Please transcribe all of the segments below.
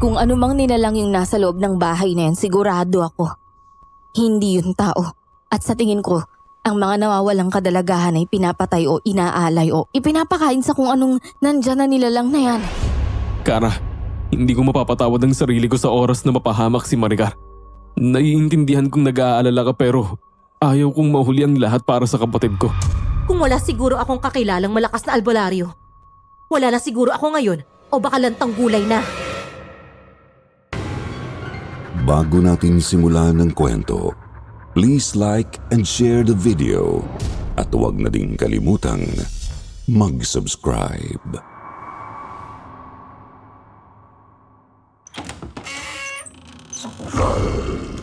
Kung ano mang nilalang yung nasa loob ng bahay na yan, sigurado ako. Hindi yun tao. At sa tingin ko, ang mga nawawalang kadalagahan ay pinapatay o inaalay o ipinapakain sa kung anong nandyan na nilalang na yan. Kara, hindi ko mapapatawad ang sarili ko sa oras na mapahamak si Maricar. Naiintindihan kong nag-aalala ka pero ayaw kong mahuli ang lahat para sa kapatid ko. Kung wala siguro akong kakilalang malakas na albularyo, wala na siguro ako ngayon o baka lantang gulay na. Bago natin simulan ang kwento, please like and share the video at huwag na ding kalimutang mag-subscribe.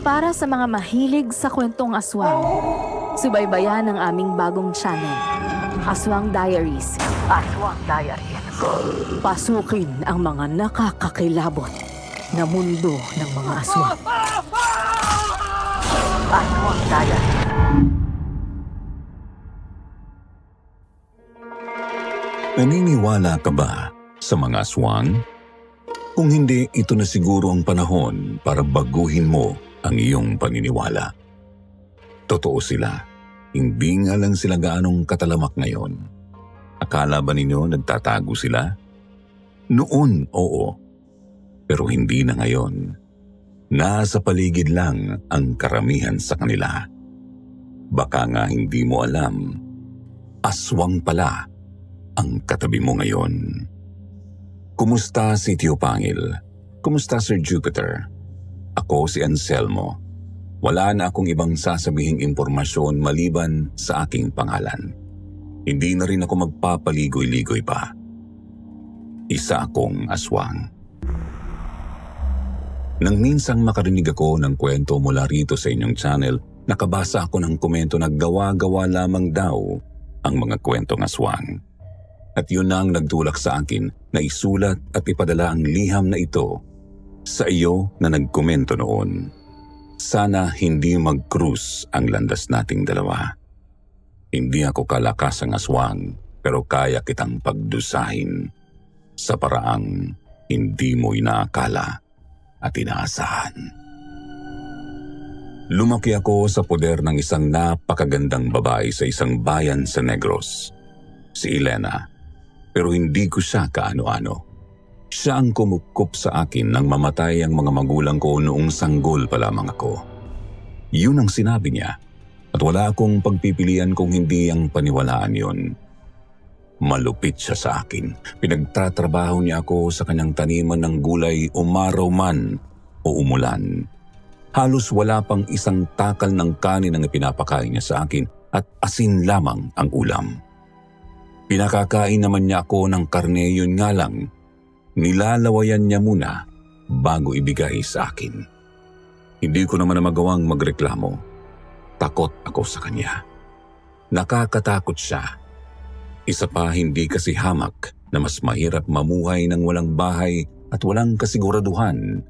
Para sa mga mahilig sa kwentong aswang, subaybayan ang aming bagong channel, Aswang Diaries. Aswang Diaries. Pasukin ang mga nakakakilabot na mundo ng mga aswang. Aswang Diaries. Naniniwala ka ba sa mga aswang? Kung hindi, ito na siguro ang panahon para baguhin mo ang iyong paniniwala. Totoo sila. Hindi nga lang sila gaanong katalamak ngayon. Akala ba ninyo nagtatago sila? Noon, oo. Pero hindi na ngayon. Nasa paligid lang ang karamihan sa kanila. Baka nga hindi mo alam, aswang pala ang katabi mo ngayon. Kumusta si Tio Pangil? Kumusta Sir Jupiter? Ako si Anselmo. Wala na akong ibang sasabihing impormasyon maliban sa aking pangalan. Hindi na rin ako magpapaligoy-ligoy pa. Isa akong aswang. Nang minsang makarinig ako ng kwento mula rito sa inyong channel, nakabasa ako ng komento na gawa-gawa lamang daw ang mga kwentong aswang. At yun ang nagtulak sa akin na isulat at ipadala ang liham na ito sa iyo na nagkomento noon. Sana hindi mag-cruise ang landas nating dalawa. Hindi ako kalakasang aswang pero kaya kitang pagdusahin sa paraang hindi mo inaakala at inaasahan. Lumaki ako sa poder ng isang napakagandang babae sa isang bayan sa Negros, si Elena. Pero hindi ko siya kaano-ano. Siya ang kumupkup sa akin nang mamatay ang mga magulang ko noong sanggol pa lamang ako. Yun ang sinabi niya at wala akong pagpipilian kung hindi ang paniwalaan yun. Malupit siya sa akin. Pinagtatrabaho niya ako sa kanyang taniman ng gulay umaraw man o umulan. Halos wala pang isang takal ng kanin ang ipinapakain niya sa akin at asin lamang ang ulam. Pinakakain naman niya ako ng karne, yun nga lang, nilalawayan niya muna bago ibigay sa akin. Hindi ko naman na magawang magreklamo. Takot ako sa kanya. Nakakatakot siya. Isa pa, hindi kasi hamak na mas mahirap mamuhay ng walang bahay at walang kasiguraduhan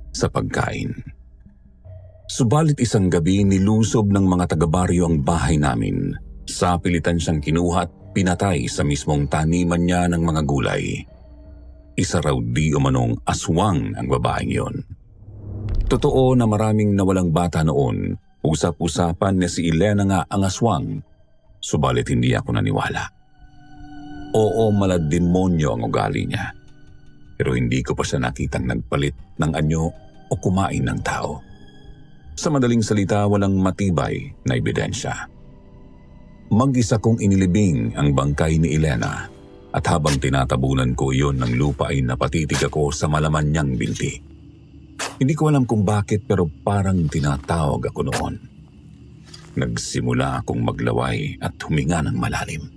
sa pagkain. Subalit isang gabi nilusob ng mga taga-baryo ang bahay namin. Sa pilitan siyang kinuha at pinatay sa mismong taniman niya ng mga gulay. Isa raw di umanong aswang ang babaeng yon. Totoo na maraming nawalang bata noon. Usap-usapan na si Elena nga ang aswang. Subalit hindi ako naniwala. Oo, malademonyo ang ugali niya. Pero hindi ko pa siya nakitang nagpalit ng anyo o kumain ng tao. Sa madaling salita, walang matibay na ebidensya. Mag-isa kong inilibing ang bangkay ni Elena at habang tinatabunan ko iyon ng lupa ay napatitig ako sa malaman niyang binti. Hindi ko alam kung bakit pero parang tinatawag ako noon. Nagsimula akong maglaway at huminga ng malalim.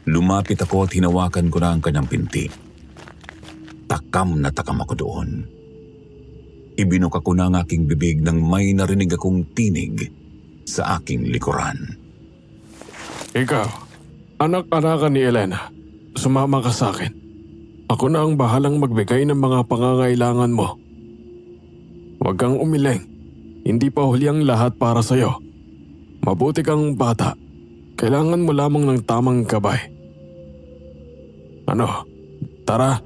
Lumapit ako at hinawakan ko na ang kanyang binti. Takam na takam ako doon. Ibinuka ko na ang aking bibig nang may narinig akong tinig sa aking likuran. Ikaw, anak-anakan ni Elena, sumama ka sa akin. Ako na ang bahalang magbigay ng mga pangangailangan mo. Huwag kang umiling. Hindi pa huli ang lahat para sa'yo. Mabuti kang bata. Kailangan mo lamang ng tamang gabay. Ano? Tara.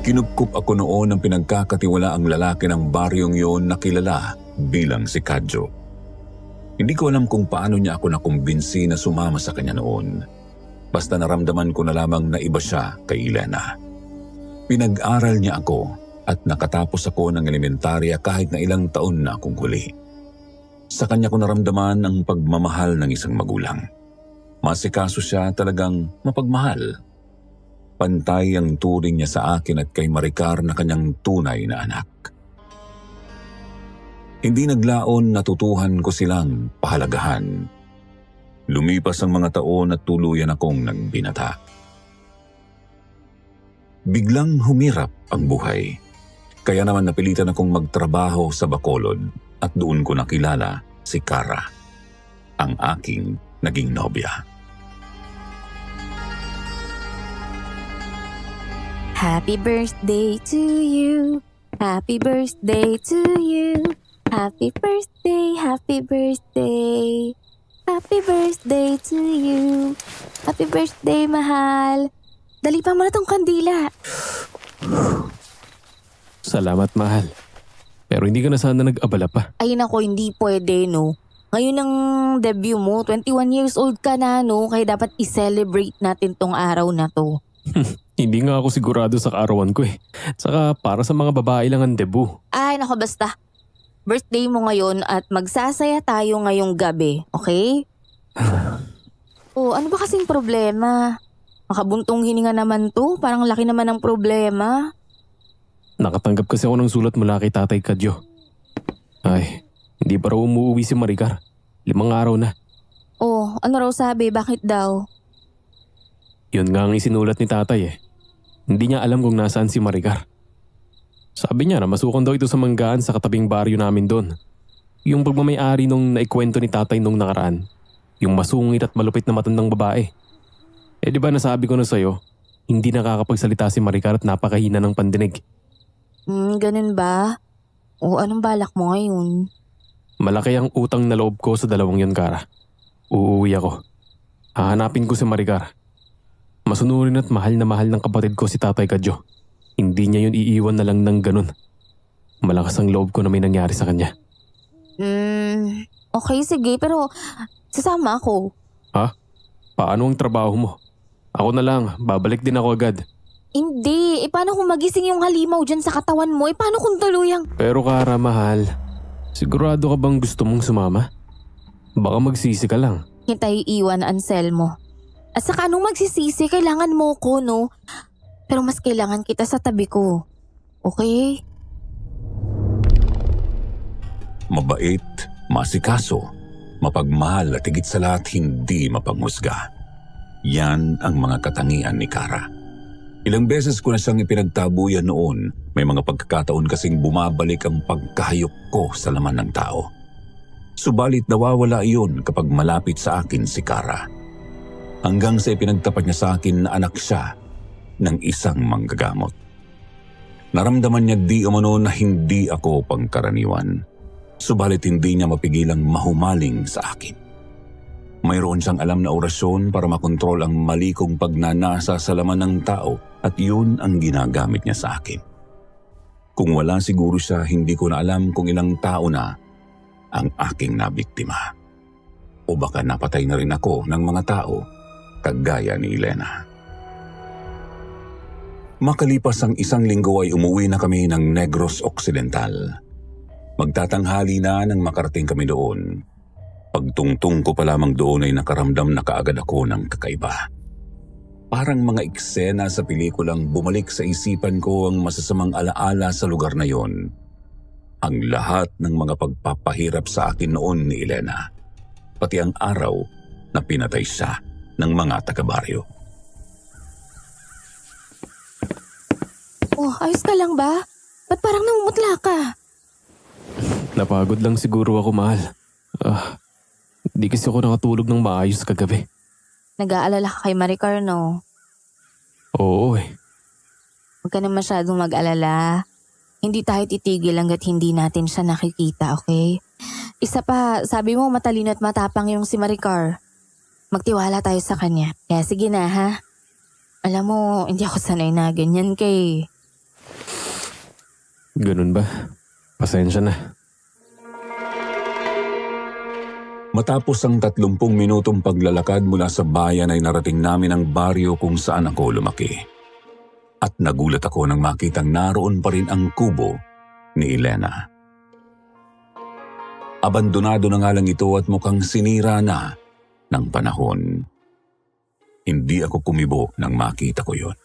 Kinupkup ako noon ng pinagkakatiwalaang lalaki ng baryong yun na kilala bilang si Kadyo. Hindi ko alam kung paano niya ako nakumbinsi na sumama sa kanya noon. Basta naramdaman ko na lamang na iba siya kay Elena. Pinag-aral niya ako at nakatapos ako ng elementarya kahit na ilang taon na akong huli. Sa kanya ko naramdaman ang pagmamahal ng isang magulang. Masikaso siya, talagang mapagmahal. Pantay ang turing niya sa akin at kay Maricar na kanyang tunay na anak. Hindi naglaon, natutuhan ko silang pahalagahan. Lumipas ang mga taon at tuluyan akong nagbinata. Biglang humirap ang buhay. Kaya naman napilitan akong magtrabaho sa Bacolod at doon ko nakilala si Cara, ang aking naging nobya. Happy birthday to you. Happy birthday to you. Happy birthday, happy birthday. Happy birthday to you. Happy birthday, mahal. Dali pa mo na tong kandila. Salamat, mahal. Pero hindi ka na sana nag-abala pa. Ay nako, hindi pwede, no? Ngayon ang debut mo, 21 years old ka na, no? Kaya dapat i-celebrate natin tong araw na to. Hindi nga ako sigurado sa kaarawan ko eh. Saka para sa mga babae lang ang debut. Ay nako, basta. Birthday mo ngayon at magsasaya tayo ngayong gabi, okay? Oh, ano ba kasing problema? Makabuntong hininga naman to, parang laki naman ang problema. Nakatanggap kasi ako ng sulat mula kay Tatay Kadyo. Ay, hindi pa raw umuwi si Maricar. 5 araw na. Oh, ano raw sabi? Bakit daw? Yun nga ang isinulat ni Tatay eh. Hindi niya alam kung nasaan si Maricar. Sabi niya na masukan daw ito sa manggaan sa katabing baryo namin doon. Yung pagmamayari nung naikwento ni Tatay nung nakaraan. Yung masungit at malupit na matandang babae. Eh di ba nasabi ko na sa'yo, hindi nakakapagsalita si Maricar at napakahina ng pandinig. Ganun ba? O anong balak mo ngayon? Malaki ang utang na loob ko sa 2 yun, Cara. Uuwi ako. Hahanapin ko si Maricar. Masunurin at mahal na mahal ng kapatid ko si Tatay Kadyo. Hindi niya yun iiwan na lang ng ganun. Malakas ang loob ko na may nangyari sa kanya. Okay, sige, pero sasama ako. Ha? Paano ang trabaho mo? Ako na lang, babalik din ako agad. Hindi, paano kung magising yung halimaw dyan sa katawan mo? Paano kung tuluyang? Pero Cara, mahal, sigurado ka bang gusto mong sumama? Baka magsisi ka lang. Hintay iwan, Anselmo. At saka anong magsisisi, kailangan mo ko, no? Pero mas kailangan kita sa tabi ko. Okay? Mabait, masikaso, mapagmahal at higit sa lahat hindi mapanghusga. Yan ang mga katangian ni Cara. Ilang beses ko na siyang ipinagtabuyan noon, may mga pagkakataon kasing bumabalik ang pagkahayok ko sa laman ng tao. Subalit nawawala iyon kapag malapit sa akin si Cara. Hanggang sa ipinagtapat niya sa akin na anak siya ng isang manggagamot. Naramdaman niya di umano na hindi ako pangkaraniwan. Subalit hindi niya mapigilang mahumaling sa akin. Mayroon siyang alam na orasyon para makontrol ang mali kong pagnanasa sa laman ng tao at yun ang ginagamit niya sa akin. Kung wala siguro siya, hindi ko na alam kung ilang tao na ang aking nabiktima. O baka napatay na rin ako ng mga tao kagaya ni Elena. Makalipas ang 1 linggo ay umuwi na kami ng Negros Occidental. Magtatanghali na nang makarating kami doon. Pagtungtong ko pa lamang doon ay nakaramdam na kaagad ako ng kakaiba. Parang mga eksena sa pelikulang bumalik sa isipan ko ang masasamang alaala sa lugar na yon. Ang lahat ng mga pagpapahirap sa akin noon ni Elena. Pati ang araw na pinatay siya ng mga taga-baryo. Oh, ayos ka lang ba? Ba't parang namumutla ka? Napagod lang siguro ako, mahal. Di kasi ako nakatulog ng maayos kagabi. Nag-aalala ka kay Maricar, no? Oo eh. Huwag ka na masyadong mag-alala. Hindi tayo titigil hanggat hindi natin siya nakikita, okay? Isa pa, sabi mo matalino at matapang yung si Maricar. Magtiwala tayo sa kanya. Kaya sige na, ha? Alam mo, hindi ako sanay na ganyan kay... Ganun ba? Pasensya na. Matapos ang 30 minutong paglalakad mula sa bayan ay narating namin ang baryo kung saan ako lumaki. At nagulat ako nang makitang naroon pa rin ang kubo ni Elena. Abandonado na nga lang ito at mukhang sinira na ng panahon. Hindi ako kumibo nang makita ko yon.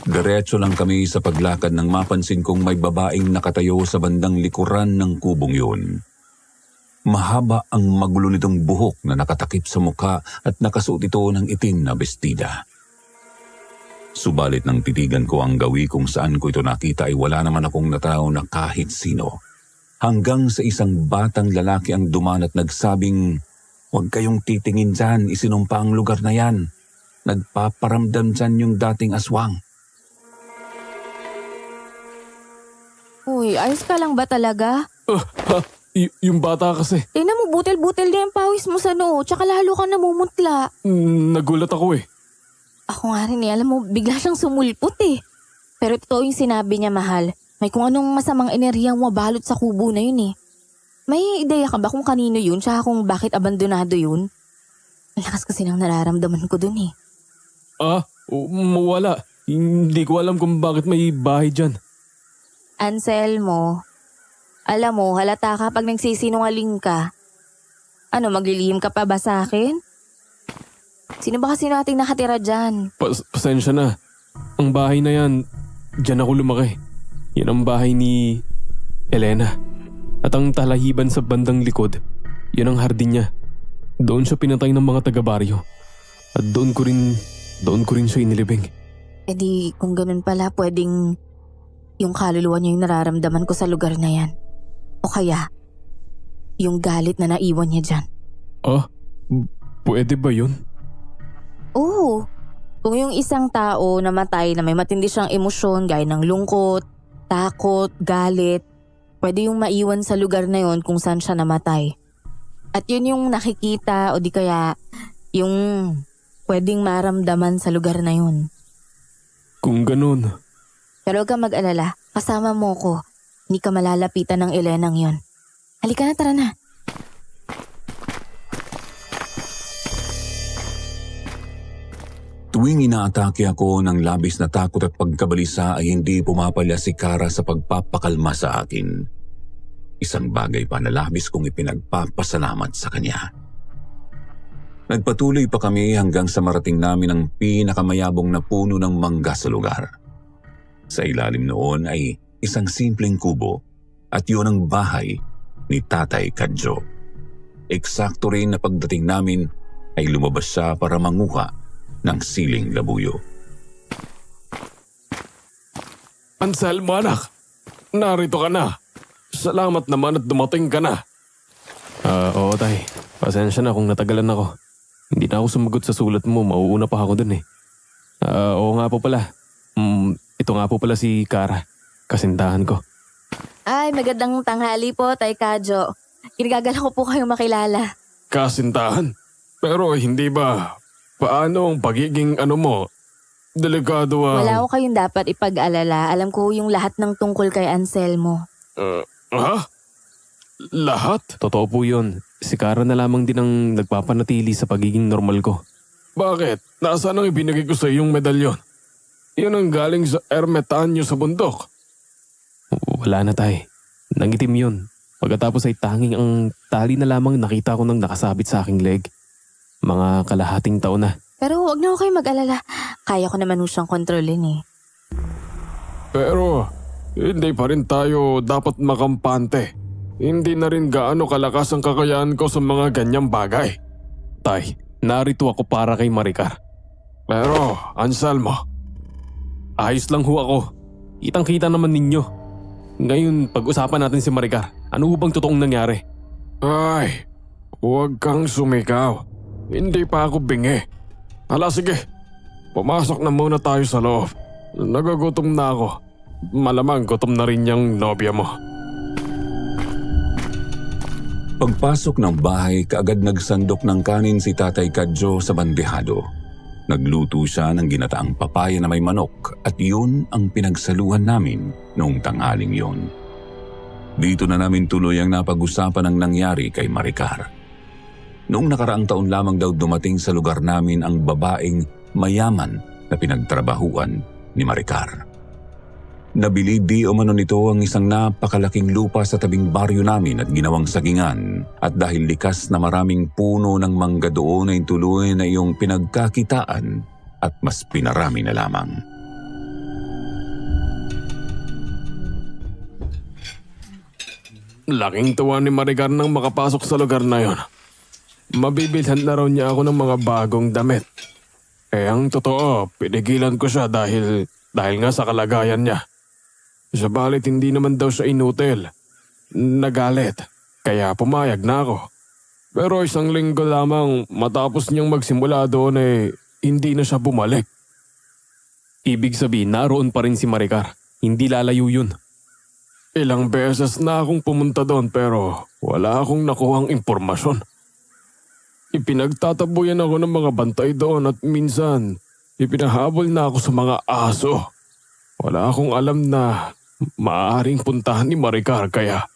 Diretso lang kami sa paglakad nang mapansin kong may babaeng nakatayo sa bandang likuran ng kubong yun. Mahaba ang magulo nitong buhok na nakatakip sa mukha at nakasuot ito ng itim na bestida. Subalit nang titigan ko ang gawi kung saan ko ito nakita ay wala naman akong natao na kahit sino. Hanggang sa isang batang lalaki ang dumaan at nagsabing, "Huwag kayong titingin dyan, isinumpa ang lugar na yan. Nagpaparamdam dyan yung dating aswang." Uy, ayos ka lang ba talaga? Yung bata kasi, Tingnan mo, butil-butil na yung pawis mo sa noo, tsaka lalo kang namumutla. nagulat ako eh. Ako nga rin alam mo, bigla siyang sumulpot eh. Pero totoo yung sinabi niya, mahal. May kung anong masamang enerhiyang mabalot sa kubo na yun eh. May ideya ka ba kung kanino yun, tsaka kung bakit abandonado yun? Ang lakas kasi ng nararamdaman ko dun eh. Wala. Hindi ko alam kung bakit may bahay dyan. Anselmo, alam mo, halata ka pag nagsisinungaling ka. Ano, maglilihim ka pa ba sa akin? Sino ba kasi nating nakatira dyan? Pasensya na. Ang bahay na yan, dyan ako lumaki. Yan ang bahay ni Elena. At ang talahiban sa bandang likod, yun ang hardin niya. Doon siya pinatay ng mga taga-baryo. At doon ko rin siya inilibing. E di, kung ganun pala, pwedeng yung kaluluwa niya yung nararamdaman ko sa lugar na yan. O kaya, yung galit na naiwan niya dyan. Pwede ba yun? Oo. Kung yung isang tao namatay na may matindi siyang emosyon gaya ng lungkot, takot, galit, pwede yung maiwan sa lugar na yon kung saan siya namatay. At yun yung nakikita o di kaya yung pwedeng maramdaman sa lugar na yun. Kung ganun, Pero huwag kang mag-alala, kasama mo ko. Hindi ka malalapitan ng Elenang yon. Halika na, tara na. Tuwing inaatake ako ng labis na takot at pagkabalisa ay hindi pumapalya si Kara sa pagpapakalma sa akin. Isang bagay pa na labis kong ipinagpapasalamat sa kanya. Nagpatuloy pa kami hanggang sa marating namin ang pinakamayabong na puno ng mangga sa lugar. Sa ilalim noon ay isang simpleng kubo at yun ang bahay ni Tatay Kadjo. Eksakto rin na pagdating namin ay lumabas siya para manguha ng siling labuyo. Anselmo anak, narito ka na. Salamat naman at dumating ka na. Oo tay, pasensya na kung natagalan ako. Hindi na ako sumagot sa sulat mo, mauuna pa ako dun eh. Oo nga po pala. Ito nga po pala si Kara, kasintahan ko. Ay, magandang tanghali po, Tay Kadjo. Kinagagala ko po kayong makilala. Kasintahan? Pero hindi ba, paano ang pagiging mo? Delikado Wala ko kayong dapat ipag-alala. Alam ko yung lahat ng tungkol kay Anselmo. Ha? Lahat? Totoo po yun. Si Kara na lamang din ang nagpapanatili sa pagiging normal ko. Bakit? Nasaan ang ibinigay ko sa iyong medalyon? Yun ang galing sa ermitanyo sa bundok. Wala na tay. Nangitim yun. Pagkatapos ay tanging ang tali na lamang nakita ko nang nakasabit sa aking leg. Mga kalahating taon na. Pero huwag na ako kayong mag-alala. Kaya ko naman siyang kontrolin eh. Pero hindi pa rin tayo dapat makampante. Hindi na rin gaano kalakas ang kakayahan ko sa mga ganyang bagay. Tay, narito ako para kay Maricar. Pero, Anselmo, ayos lang ho ako. Kitang-kita naman ninyo. Ngayon, pag-usapan natin si Maricar. Ano bang totoong nangyari? Ay, huwag kang sumigaw. Hindi pa ako bingi. Hala sige, pumasok na muna tayo sa loob. Nagagutom na ako. Malamang gutom na rin yung nobya mo. Pagpasok ng bahay, kaagad nagsandok ng kanin si Tatay Kadjo sa bandehado. Nagluto siya ng ginataang papaya na may manok at yun ang pinagsaluhan namin noong tanghaling yon. Dito na namin tuloy ang napag-usapan ang nangyari kay Maricar. Noong nakaraang taon lamang daw dumating sa lugar namin ang babaeng mayaman na pinagtrabahuan ni Maricar. Nabili di o mano nito ang isang napakalaking lupa sa tabing baryo namin at ginawang sagingan, at dahil likas na maraming puno ng mangga doon ay tuloy na iyong pinagkakitaan at mas pinarami na lamang. Laking tuwa ni Maricar nang makapasok sa lugar na yon. Mabibilhan na raw niya ako ng mga bagong damit. Ang totoo, pinigilan ko siya dahil nga sa kalagayan niya. Sabalit hindi naman daw siya inutil. Nagalit, kaya pumayag na ako. Pero 1 linggo lamang matapos niyang magsimula doon hindi na siya bumalik. Ibig sabihin, naroon pa rin si Maricar. Hindi lalayo yun. Ilang beses na akong pumunta doon pero wala akong nakuhang impormasyon. Ipinagtatabuyan ako ng mga bantay doon at minsan ipinahabol na ako sa mga aso. Wala akong alam na maaaring puntahan ni Maricar kaya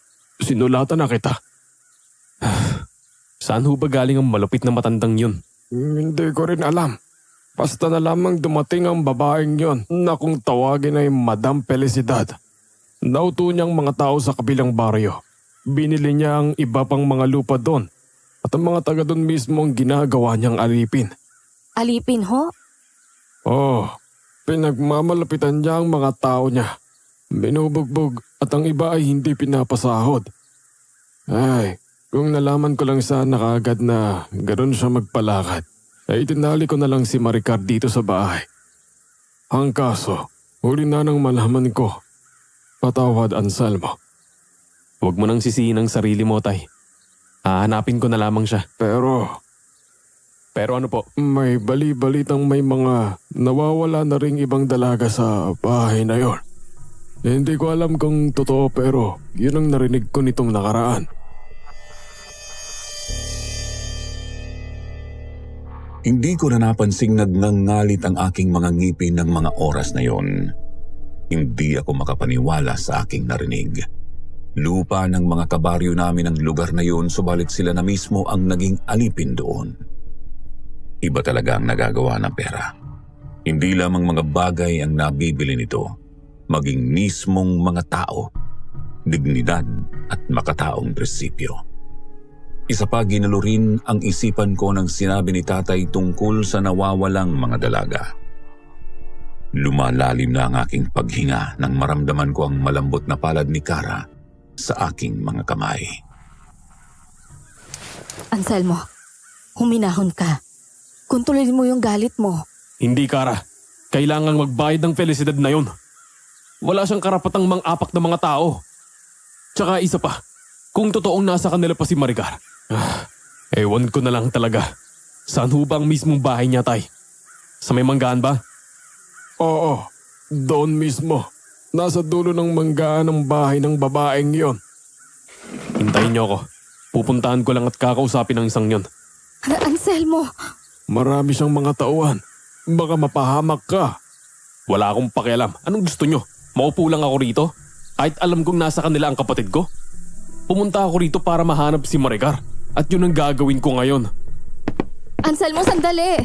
sinulatan na kita. Saan ho ba galing ang malupit na matandang yun? Hindi ko rin alam. Basta na lamang dumating ang babaeng yon na kung tawagin ay Madam Felicidad. Nauto niyang mga tao sa kabilang baryo. Binili niya ang iba pang mga lupa doon at ang mga taga doon mismo ang ginagawa niyang alipin. Alipin ho? Oh, pinagmamalapitan niya ang mga tao niya. Binubugbog at ang iba ay hindi pinapasahod. Ay, kung nalaman ko lang sana kaagad na ganoon siya magpalakad, ay tinali ko na lang si Maricar dito sa bahay. Ang kaso, huli na nang malaman ko. Patawad, Anselmo. Huwag mo nang sisihin ang sarili mo, Tay. Hahanapin ko na lamang siya. Pero ano po? may bali-balitang may mga nawawala na ring ibang dalaga sa bahay na yon. Hindi ko alam kung totoo pero yun ang narinig ko nitong nakaraan. Hindi ko na napansing nagngangalit ang aking mga ngipin ng mga oras na yon. Hindi ako makapaniwala sa aking narinig. Lupa ng mga kabaryo namin ang lugar na yun, subalit sila na mismo ang naging alipin doon. Iba talaga ang nagagawa ng pera. Hindi lamang mga bagay ang nabibili nito, maging mismong mga tao, dignidad at makataong prinsipyo. Isa pa ginalo rin ang isipan ko nang sinabi ni tatay tungkol sa nawawalang mga dalaga. Lumalalim na ang aking paghinga nang maramdaman ko ang malambot na palad ni Cara sa aking mga kamay. Anselmo, huminahon ka. Kontrolin mo yung galit mo. Hindi, Cara. Kailangang magbayad ng Felicidad na yun. Wala siyang karapatang mang-apak ng mga tao. Tsaka isa pa, kung totoong nasa kanila pa si Maricar, ewan ko na lang talaga. Saan ho ba ang mismong bahay niya, Tay? Sa may manggaan ba? Oo, doon mismo. Nasa dulo ng manggaan ng bahay ng babaeng yon. Hintayin niyo ako. Pupuntahan ko lang at kakausapin ang isang yon. Anselmo! Marami siyang mga tauhan. Baka mapahamak ka. Wala akong pakialam. Anong gusto niyo? Maupo lang ako rito? Kahit alam kong nasa kanila ang kapatid ko? Pumunta ako rito para mahanap si Maricar. At yun ang gagawin ko ngayon. Anselmo, sandali!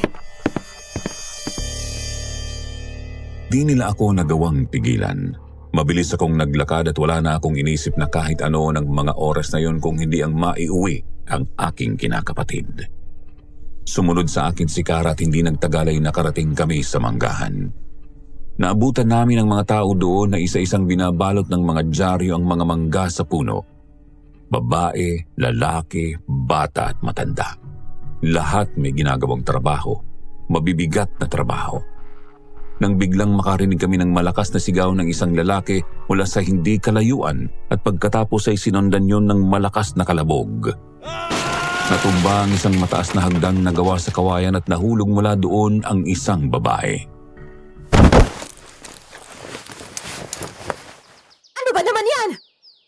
Di nila ako nagawang pigilan. Mabilis akong naglakad at wala na akong inisip na kahit ano ng mga oras na yon kung hindi ang maiuwi ang aking kinakapatid. Sumunod sa akin si Cara at hindi nagtagal ay nakarating kami sa manggahan. Naabutan namin ang mga tao doon na isa-isang binabalot ng mga dyaryo ang mga mangga sa puno. Babae, lalaki, bata at matanda. Lahat may ginagawang trabaho, mabibigat na trabaho. Nang biglang makarinig kami ng malakas na sigaw ng isang lalaki mula sa hindi kalayuan at pagkatapos ay sinundan yon ng malakas na kalabog. Natumba ang isang mataas na hagdan na gawa sa kawayan at nahulog mula doon ang isang babae. Ano ba naman yan?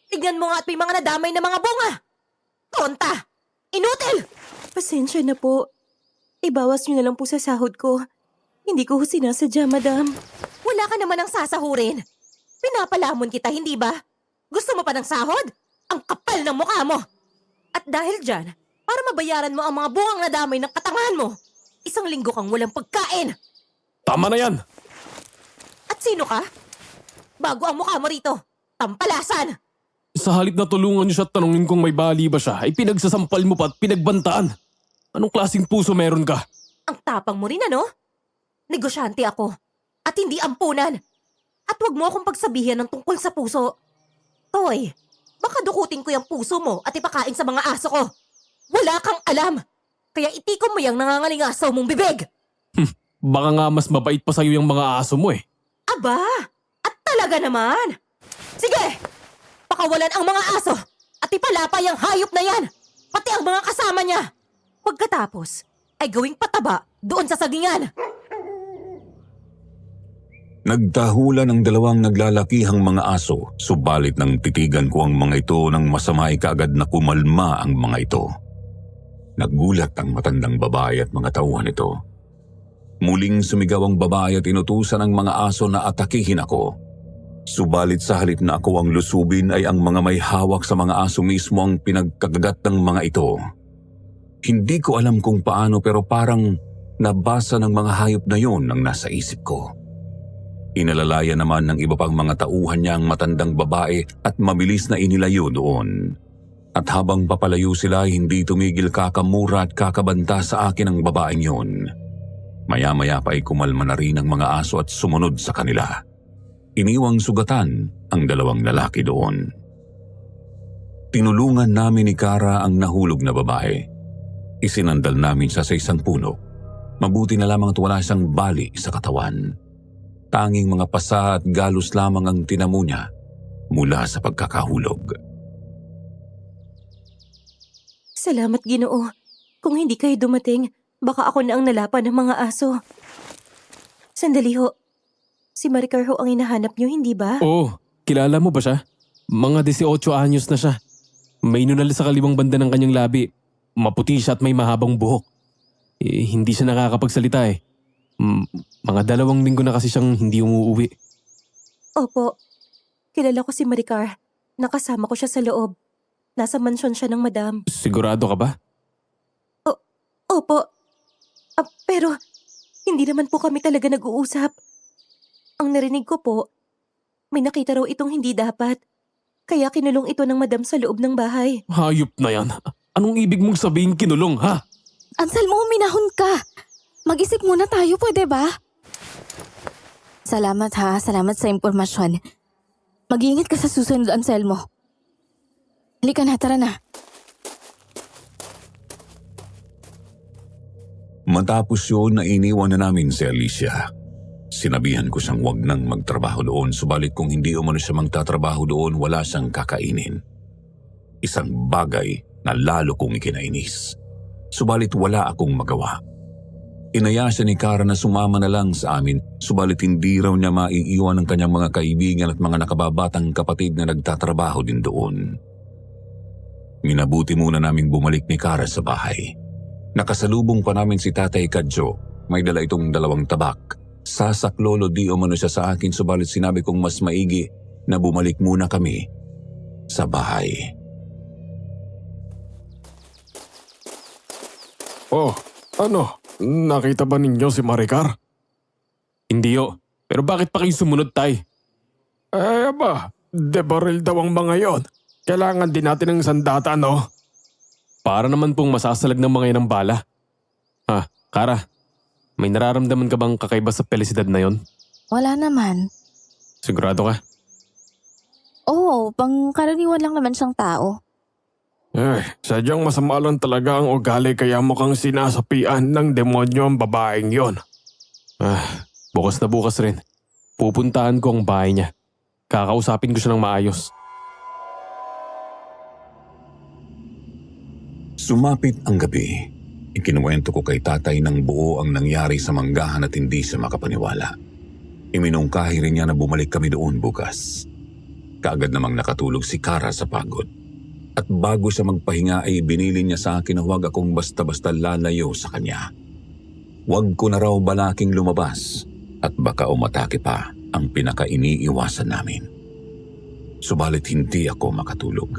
Tignan mo nga at may mga nadamay na mga bunga. Tonta! Inutil! Pasensya na po. Ibawas niyo na lang po sa sahod ko. Hindi ko ho sinasadya, madam. Wala ka naman ang sasahurin. Pinapalamon kita, hindi ba? Gusto mo pa ng sahod? Ang kapal ng mukha mo! At dahil dyan, para mabayaran mo ang mga bungang nadamay ng katangahan mo, 1 linggo kang walang pagkain! Tama na yan! At sino ka? Bago ang mukha mo rito, tampalasan! Sa halip na tulungan niyo siya at tanungin kung may bali ba siya, ay pinagsasampal mo pa at pinagbantaan. Anong klaseng puso meron ka? Ang tapang mo rin ano? Negosyante ako. At hindi ampunan. At huwag mo akong pagsabihan ng tungkol sa puso. Toy, baka dukutin ko yung puso mo at ipakain sa mga aso ko. Wala kang alam. Kaya itikom mo yung nangangalingasaw mong bibig. Baka nga mas mabait pa sa'yo yung mga aso mo eh. Aba, at talaga naman. Sige, pakawalan ang mga aso at ipalapay ang hayop na yan. Pati ang mga kasama niya. Pagkatapos, ay gawing pataba doon sa sagingan. Nagtahulan ng 2 naglalakihang mga aso, subalit nang titigan ko ang mga ito nang masama ay kaagad na kumalma ang mga ito. Nagulat ang matandang babae at mga tauhan nito. Muling sumigaw ang babae at inutusan ang mga aso na atakihin ako. Subalit sa halip na ako ang lusubin ay ang mga may hawak sa mga aso mismo ang pinagkagagat ng mga ito. Hindi ko alam kung paano pero parang nabasa ng mga hayop na yon ang nasa isip ko. Inalalaya naman ng iba pang mga tauhan niya ang matandang babae at mabilis na inilayo doon. At habang papalayo sila, hindi tumigil kakamura at kakabanta sa akin ang babaeng yun. Maya-maya pa ay kumalma na rin ang mga aso at sumunod sa kanila. Iniwang sugatan ang 2 lalaki doon. Tinulungan namin ni Kara ang nahulog na babae. Isinandal namin siya sa isang puno. Mabuti na lamang at wala siyang bali sa katawan. Tanging mga pasa at galos lamang ang tinamo niya mula sa pagkakahulog. Salamat, Ginoo. Kung hindi kayo dumating, baka ako na ang nalapan ng mga aso. Sandali ho. Si Maricar ho ang hinahanap niyo, hindi ba? Oo, kilala mo ba siya? Mga 18 anyos na siya. May nunal sa kaliwang banda ng kanyang labi. Maputi siya at may mahabang buhok. Hindi siya nakakapagsalita eh. Mga 2 linggo na kasi siyang hindi umuuwi. Opo. Kilala ko si Maricar. Nakasama ko siya sa loob. Nasa mansyon siya ng madam. Sigurado ka ba? Opo. Pero, hindi naman po kami talaga nag-uusap. Ang narinig ko po, may nakita raw itong hindi dapat. Kaya kinulong ito ng madam sa loob ng bahay. Hayop na yan. Anong ibig mong sabihin kinulong ha? Anselmo, minahon ka. Mag-isip muna tayo, pwede ba? Salamat ha, salamat sa impormasyon. Mag-iingat ka sa susunod, Anselmo. Halika na, tara na. Matapos yun na iniwan na namin si Alicia. Sinabihan ko siyang wag nang magtrabaho doon, subalit kung hindi umano siya magtatrabaho doon, wala siyang kakainin. Isang bagay na lalo kong ikinainis. Subalit wala akong magawa. Inaya siya ni Kara na sumama na lang sa amin, subalit hindi raw niya maiiwan ang kanyang mga kaibigan at mga nakababatang kapatid na nagtatrabaho din doon. Minabuti muna naming bumalik ni Kara sa bahay. Nakasalubong pa namin si Tatay Kadjo. May dala itong 2 tabak. Sasaklolo di umano siya sa akin, subalit sinabi kong mas maigi na bumalik muna kami sa bahay. Oh, ano? Nakita ba ninyo si Maricar? Hindi yo. Pero bakit pa kayo sumunod, Tay? Aba, de baril daw ang mga yon. Kailangan din natin ng sandata, no? Para naman pong masasalag ng mga yan ng bala. Ha, Kara, may nararamdaman ka bang kakaiba sa pelisidad na yon? Wala naman. Sigurado ka? Oo, pangkaraniwan lang naman siyang tao. Sadyang masama lang talaga ang ugali kaya mukhang sinasapian ng demonyo ang babaeng yon. Bukas na bukas rin. Pupuntahan ko ang bahay niya. Kakausapin ko siya ng maayos. Sumapit ang gabi. Ikinuwento ko kay tatay ng buo ang nangyari sa manggahan at hindi siya makapaniwala. Iminungkahi rin niya na bumalik kami doon bukas. Kaagad namang nakatulog si Kara sa pagod. At bago siya magpahinga ay binili niya sa akin na huwag akong basta-basta lalayo sa kanya. Huwag ko na raw balaking lumabas at baka umatake pa. ang pinaka-iniiwasan namin. Subalit hindi ako makatulog.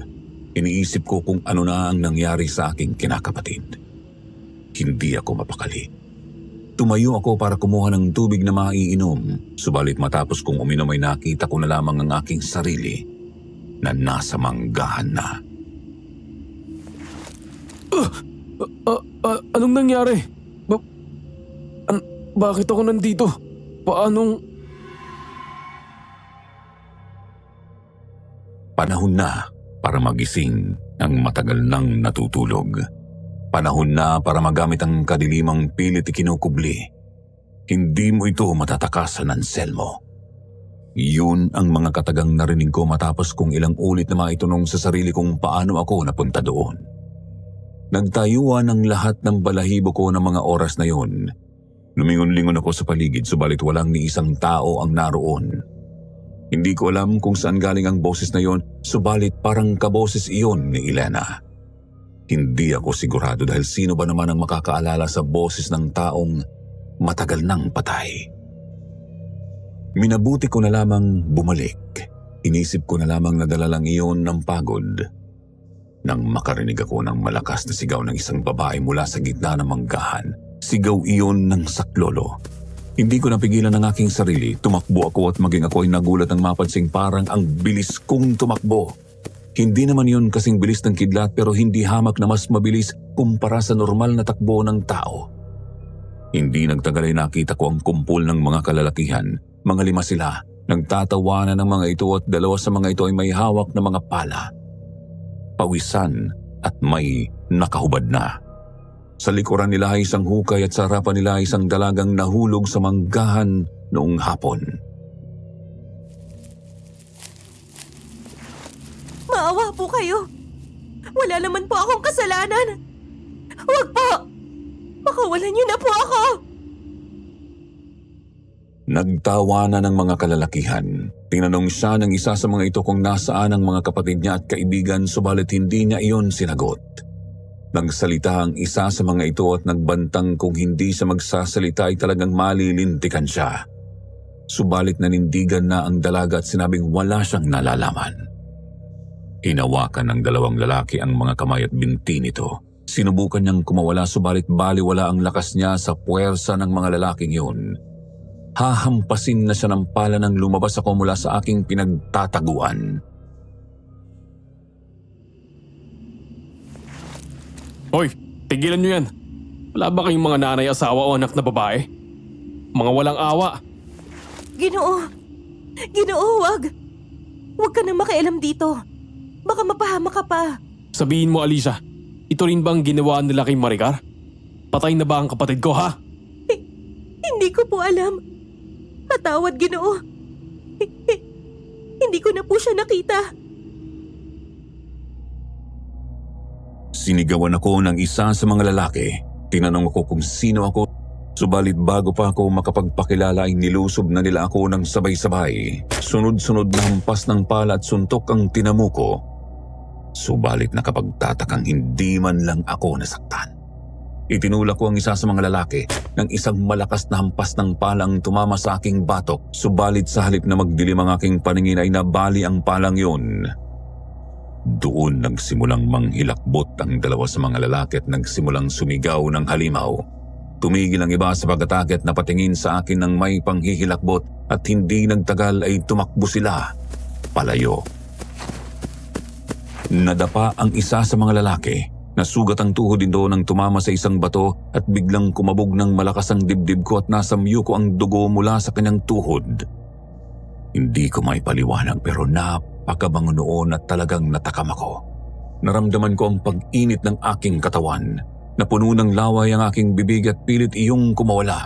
Iniisip ko kung ano na ang nangyari sa aking kinakapatid. Hindi ako mapakali. Tumayo ako para kumuha ng tubig na maiinom, subalit matapos kong uminom ay nakita ko na lamang ang aking sarili na nasa manggahan na. Anong nangyari? Bakit ako nandito? Paanong... Panahon na para magising ang matagal nang natutulog. Panahon na para magamit ang kadilimang pilit ikinukubli. Hindi mo ito matatakasan, Anselmo. Yun ang mga katagang narinig ko matapos kong ilang ulit na maitunong sa sarili kung paano ako napunta doon. Nagtayuan ang lahat ng balahibo ko ng mga oras na yun. Lumingon-lingon ako sa paligid subalit walang ni isang tao ang naroon. Hindi ko alam kung saan galing ang boses na yon, subalit parang kaboses iyon ni Elena. Hindi ako sigurado dahil sino ba naman ang makakaalala sa boses ng taong matagal nang patay. Minabuti ko na lamang bumalik. Inisip ko na lamang na dala lang iyon ng pagod. Nang makarinig ako ng malakas na sigaw ng isang babae mula sa gitna ng manggahan, sigaw iyon ng saklolo. Hindi ko napigilan ang aking sarili. Tumakbo ako at maging ako ay nagulat ng mapansing parang ang bilis kong tumakbo. Hindi naman yun kasing bilis ng kidlat pero hindi hamak na mas mabilis kumpara sa normal na takbo ng tao. Hindi nagtagal ay nakita ko ang kumpul ng mga kalalakihan. Mga 5 sila. Nagtatawanan ng mga ito at 2 sa mga ito ay may hawak na mga pala. Pawisan at may nakahubad na. Sa likuran nila ay isang hukay at sa harapan nila ay isang dalagang nahulog sa manggahan noong hapon. Maawa po kayo. Wala naman po akong kasalanan. Huwag po! Pakawalan niyo na po ako! Nagtawanan ng mga kalalakihan. Tinanong siya ng isa sa mga ito kung nasaan ang mga kapatid niya at kaibigan subalit hindi niya iyon sinagot. Nagsalita ang isa sa mga ito at nagbantang kung hindi siya magsasalita ay talagang malilintikan siya. Subalit nanindigan na ang dalaga at sinabing wala siyang nalalaman. Hinawakan ng 2 lalaki ang mga kamay at binti nito. Sinubukan niyang kumawala subalit baliwala ang lakas niya sa puwersa ng mga lalaking yun. Hahampasin na siya ng pala nang lumabas ako mula sa aking pinagtataguan. Hoy, tigilan nyo yan. Wala ba kayong mga nanay, asawa o anak na babae? Mga walang awa. Ginoo! Ginoo, wag! Huwag ka nang makialam dito. Baka mapahama ka pa. Sabihin mo, Alicia, ito rin ba ang ginawa nila kay Maricar? Patay na ba ang kapatid ko, ha? Hindi ko po alam. Patawad, Ginoo. Hindi ko na po siya nakita. Sinigawan ako ng isa sa mga lalaki. Tinanong ako kung sino ako. Subalit bago pa ako makapagpakilala ay nilusob na nila ako ng sabay-sabay. Sunod-sunod na hampas ng pala at suntok ang tinamuko. Subalit nakapagtatakang hindi man lang ako nasaktan. Itinulak ko ang isa sa mga lalaki ng isang malakas na hampas ng palang tumama sa aking batok. Subalit sa halip na magdilim ang aking paningin ay nabali ang palang yun. Doon nagsimulang manghilakbot ang 2 sa mga lalaki at nagsimulang sumigaw ng halimaw. Tumigil ang iba sa pag-atake at napatingin sa akin ng may panghihilakbot at hindi nagtagal ay tumakbo sila palayo. Nadapa ang isa sa mga lalaki. Nasugat ang tuhod din doon nang tumama sa isang bato at biglang kumabog ng malakas ang dibdib ko at nasamyo ko ang dugo mula sa kanyang tuhod. Hindi ko may paliwanag pero napakabango noon at talagang natakam ako. Naramdaman ko ang pag-init ng aking katawan. Napuno ng laway ang aking bibig at pilit iyong kumawala.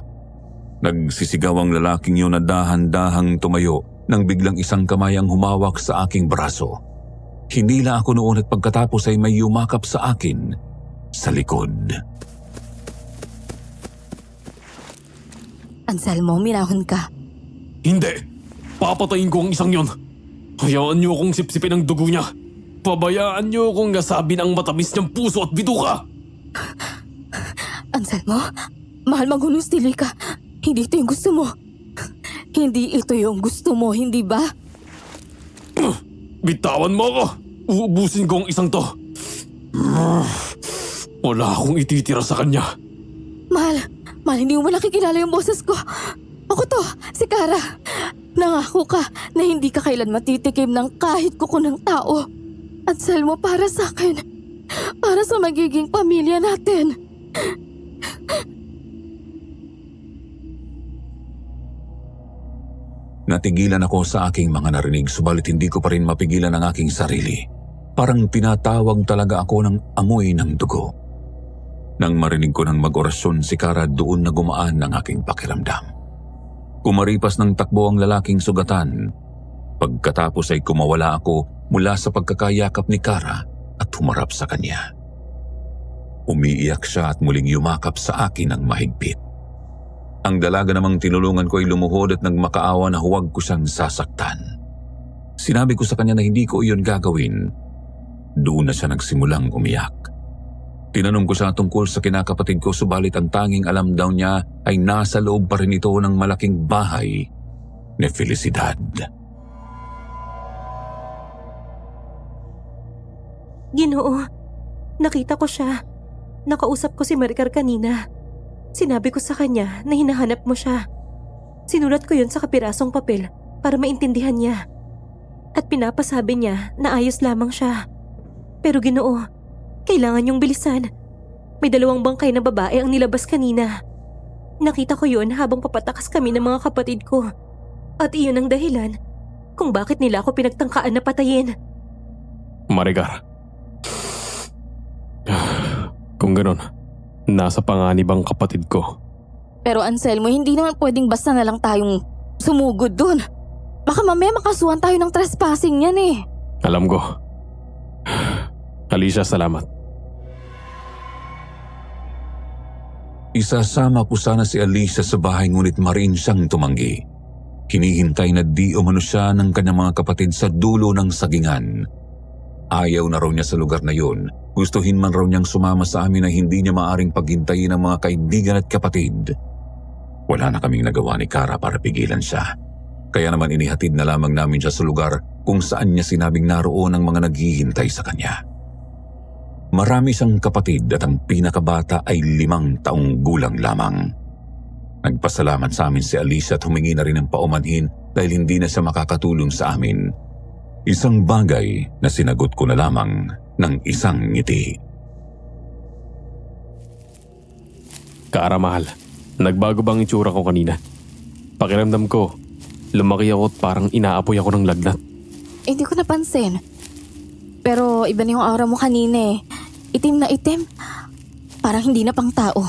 Nagsisigaw ang lalaking yun na dahan-dahang tumayo nang biglang isang kamay ang humawak sa aking braso. Hinila ako noon at pagkatapos ay may yumakap sa akin sa likod. Anselmo, minahon ka. Hindi! Papatayin ko ang isang yon. Hayaan niyo akong sipsipin ang dugo niya. Pabayaan niyo akong gasabin ang matamis niyang puso at bituka. Anselmo, mahal maghunos dili ka. Hindi ito yung gusto mo. Hindi ito yung gusto mo, hindi ba? Bitawan mo ako! Uubusin ko ang isang to. Wala akong ititira sa kanya. Mahal, hindi mo nakikilala yung boses ko. Ako to, si Kara. Nangako ka na hindi ka kailan matitikim ng kahit kuko ng tao. At sell mo para sa akin. Para sa magiging pamilya natin. Natigilan ako sa aking mga narinig subalit hindi ko pa rin mapigilan ang aking sarili. Parang tinatawag talaga ako ng amoy ng dugo. Nang marinig ko ng mag-orasyon si Kara, doon na gumaan ang aking pakiramdam. Kumaripas ng takbo ang lalaking sugatan. Pagkatapos ay kumawala ako mula sa pagkakayakap ni Kara at humarap sa kanya. Umiiyak siya at muling yumakap sa akin ng mahigpit. Ang dalaga namang tinulungan ko ay lumuhod at nagmakaawa na huwag ko siyang sasaktan. Sinabi ko sa kanya na hindi ko iyon gagawin. Doon na siya nagsimulang umiyak. Tinanong ko siya tungkol sa kinakapatid ko subalit ang tanging alam daw niya ay nasa loob pa rin ito ng malaking bahay ni Felicidad. Ginoo, nakita ko siya. Nakausap ko si Maricar kanina. Sinabi ko sa kanya na hinahanap mo siya. Sinulat ko yun sa kapirasong papel para maintindihan niya. At pinapasabi niya na ayos lamang siya. Pero Ginoo, kailangan niyong bilisan. May 2 bangkay na babae ang nilabas kanina. Nakita ko yun habang papatakas kami ng mga kapatid ko. At iyon ang dahilan kung bakit nila ako pinagtangkaan na patayin. Maricar. Kung ganon, nasa panganib ang kapatid ko. Pero Anselmo, hindi naman pwedeng basta na lang tayong sumugod dun. Baka mamaya makasuhan tayo ng trespassing yan eh. Alam ko. Alicia, salamat. Isasama ko sana si Alicia sa bahay ngunit mariin siyang tumanggi. Hinihintay na di umano siya ng kanyang mga kapatid sa dulo ng sagingan. Ayaw na raw niya sa lugar na yun. Gustuhin man raw niyang sumama sa amin na hindi niya maaring paghintayin ng mga kaibigan at kapatid. Wala na kaming nagawa ni Kara para pigilan siya. Kaya naman inihatid na lamang namin siya sa lugar kung saan niya sinabing naroon ang mga naghihintay sa kanya. Marami siyang kapatid at ang pinakabata ay 5 taong gulang lamang. Nagpasalamat sa amin si Alicia at humingi na rin ng paumanhin dahil hindi na siya makakatulong sa amin. Isang bagay na sinagot ko na lamang ng isang ngiti. Kara, mahal. Nagbago bang itsura ko kanina? Pakiramdam ko, lumaki ako at parang inaapoy ako ng lagnat. Hindi ko napansin. Pero iba na yung aura mo kanina eh. Itim na itim. Parang hindi na pang tao.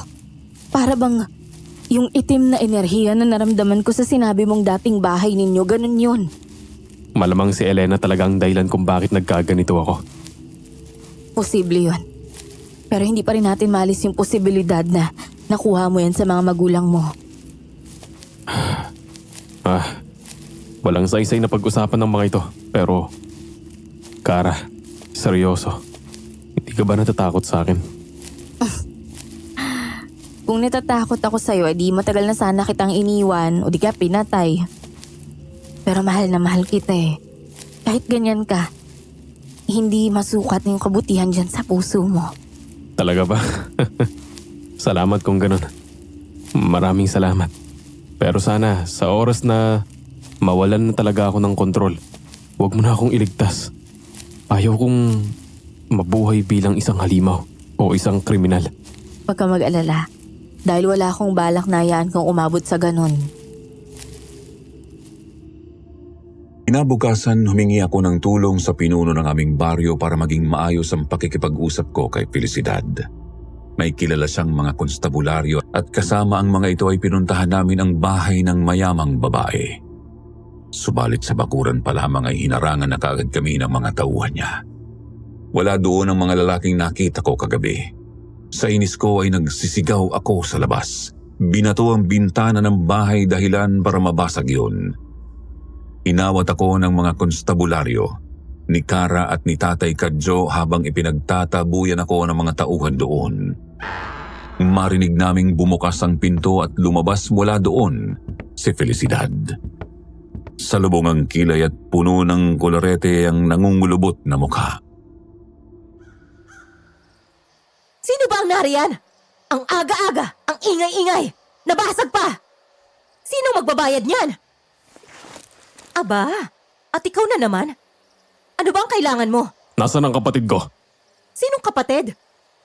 Para bang yung itim na enerhiya na naramdaman ko sa sinabi mong dating bahay ninyo, ganun yun. Malamang si Elena talaga ang dahilan kung bakit nagkaganito ako. Posible yun. Pero hindi pa rin natin maalis yung posibilidad na nakuha mo yan sa mga magulang mo. Walang saysay na pag-usapan ng mga ito. Pero, Kara, seryoso. Hindi ka ba natatakot sa akin? Kung natatakot ako sa'yo, di matagal na sana kitang iniwan o di ka pinatay. Pero mahal na mahal kita eh. Kahit ganyan ka, hindi masukat yung kabutihan dyan sa puso mo. Talaga ba? Salamat kung ganun. Maraming salamat. Pero sana, sa oras na mawalan na talaga ako ng kontrol, huwag mo na akong iligtas. Ayaw kong mabuhay bilang isang halimaw o isang kriminal. Huwag ka mag-alala. Dahil wala akong balak na hayaan kung umabot sa ganun. Kinabukasan, humingi ako ng tulong sa pinuno ng aming baryo para maging maayos ang pakikipag-usap ko kay Felicidad. May kilala siyang mga konstabularyo at kasama ang mga ito ay pinuntahan namin ang bahay ng mayamang babae. Subalit sa bakuran pa lamang ay hinarangan na kaagad kami ng mga tauhan niya. Wala doon ang mga lalaking nakita ko kagabi. Sa inis ko ay nagsisigaw ako sa labas. Binato ang bintana ng bahay dahilan para mabasag yun. Inawat ako ng mga konstabularyo, ni Kara at ni Tatay Kadjo habang ipinagtatabuyan ako ng mga tauhan doon. Marinig naming bumukas ang pinto at lumabas mula doon si Felicidad. Salubong ang kilay at puno ng kolorete ang nangungulubot na mukha. Sino ba ang nariyan? Ang aga-aga, ang ingay-ingay, nabasag pa! Sino magbabayad niyan? Aba, at ikaw na naman? Ano ba ang kailangan mo? Nasaan ang kapatid ko? Sinong kapatid?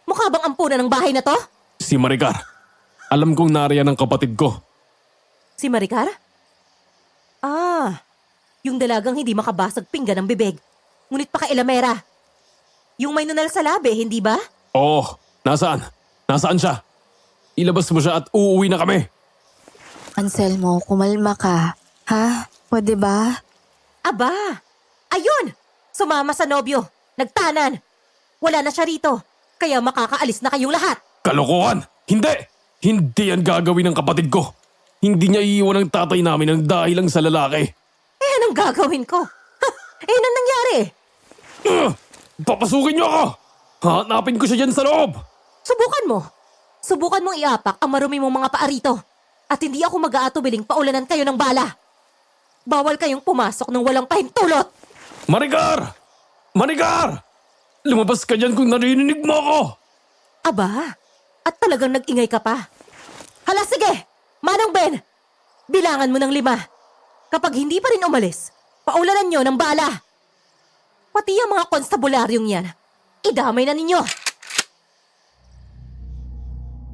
Mukha bang ampunan ng bahay na to? Si Maricar. Alam kong nariyan ang kapatid ko. Si Maricar? Ah, yung dalagang hindi makabasag pinggan ng bibig. Ngunit pakailamera. Yung may nunal sa labi, hindi ba? Oo, nasaan? Nasaan siya? Ilabas mo siya at uuwi na kami. Anselmo, kumalma ka. Ha? Pwede ba? Aba, ayun! Sumama sa nobyo. Nagtanan. Wala na siya rito. Kaya makakaalis na kayong lahat. Kalokohan! Hindi! Hindi yan gagawin ng kapatid ko. Hindi niya iiwan ang tatay namin ng dahil lang sa lalaki. Eh, anong gagawin ko? Anong nangyari? Papasukin niyo ako! Hanapin ko siya dyan sa loob! Subukan mo. Subukan mong iapak ang marumi mong mga paa rito. At hindi ako mag-aatubiling paulanan kayo ng bala. Bawal kayong pumasok ng walang pahintulot. Maricar! Maricar! Lumabas ka dyan kung narinig mo ako! Aba, at talagang nag-ingay ka pa. Hala, sige! Manong Ben! Bilangan mo ng 5. Kapag hindi pa rin umalis, paulanan nyo ng bala. Pati ang mga konstabularyong yan, idamay na ninyo.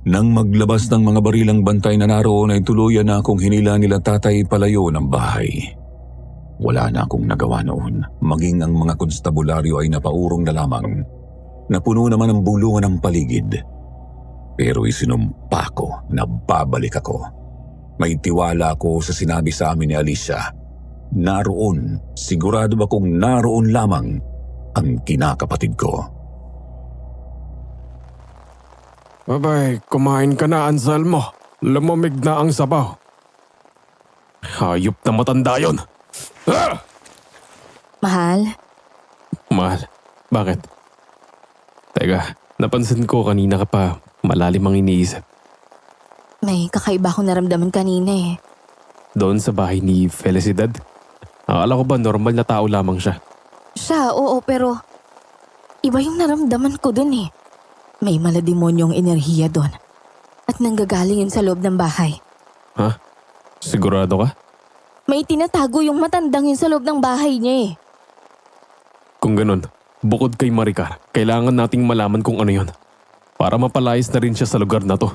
Nang maglabas ng mga barilang bantay na naroon ay tuluyan na akong hinila nila tatay palayo ng bahay. Wala na akong nagawa noon. Maging ang mga konstabularyo ay napaurong na lamang. Napuno naman ang bulungan ng paligid. Pero isinumpa ko na babalik ako. May tiwala ako sa sinabi sa amin ni Alicia. Naroon, sigurado akong naroon lamang ang kinakapatid ko. Abay, kumain ka na, Anselmo. Lumamig na ang sabaw. Hayop na matanda yon. Ah! Mahal? Mahal, bakit? Teka, napansin ko kanina ka pa malalim ang iniisip. May kakaiba akong naramdaman kanina eh. Doon sa bahay ni Felicidad. Akala ko ba normal na tao lamang siya? Siya, oo, pero iba yung naramdaman ko dun eh. May malademonyong enerhiya doon. At nanggagaling yun sa loob ng bahay. Ha? Sigurado ka? May tinatago yung matandang yun sa loob ng bahay niya eh. Kung ganun, bukod kay Maricar, kailangan nating malaman kung ano yon. Para mapalayas na rin siya sa lugar na to.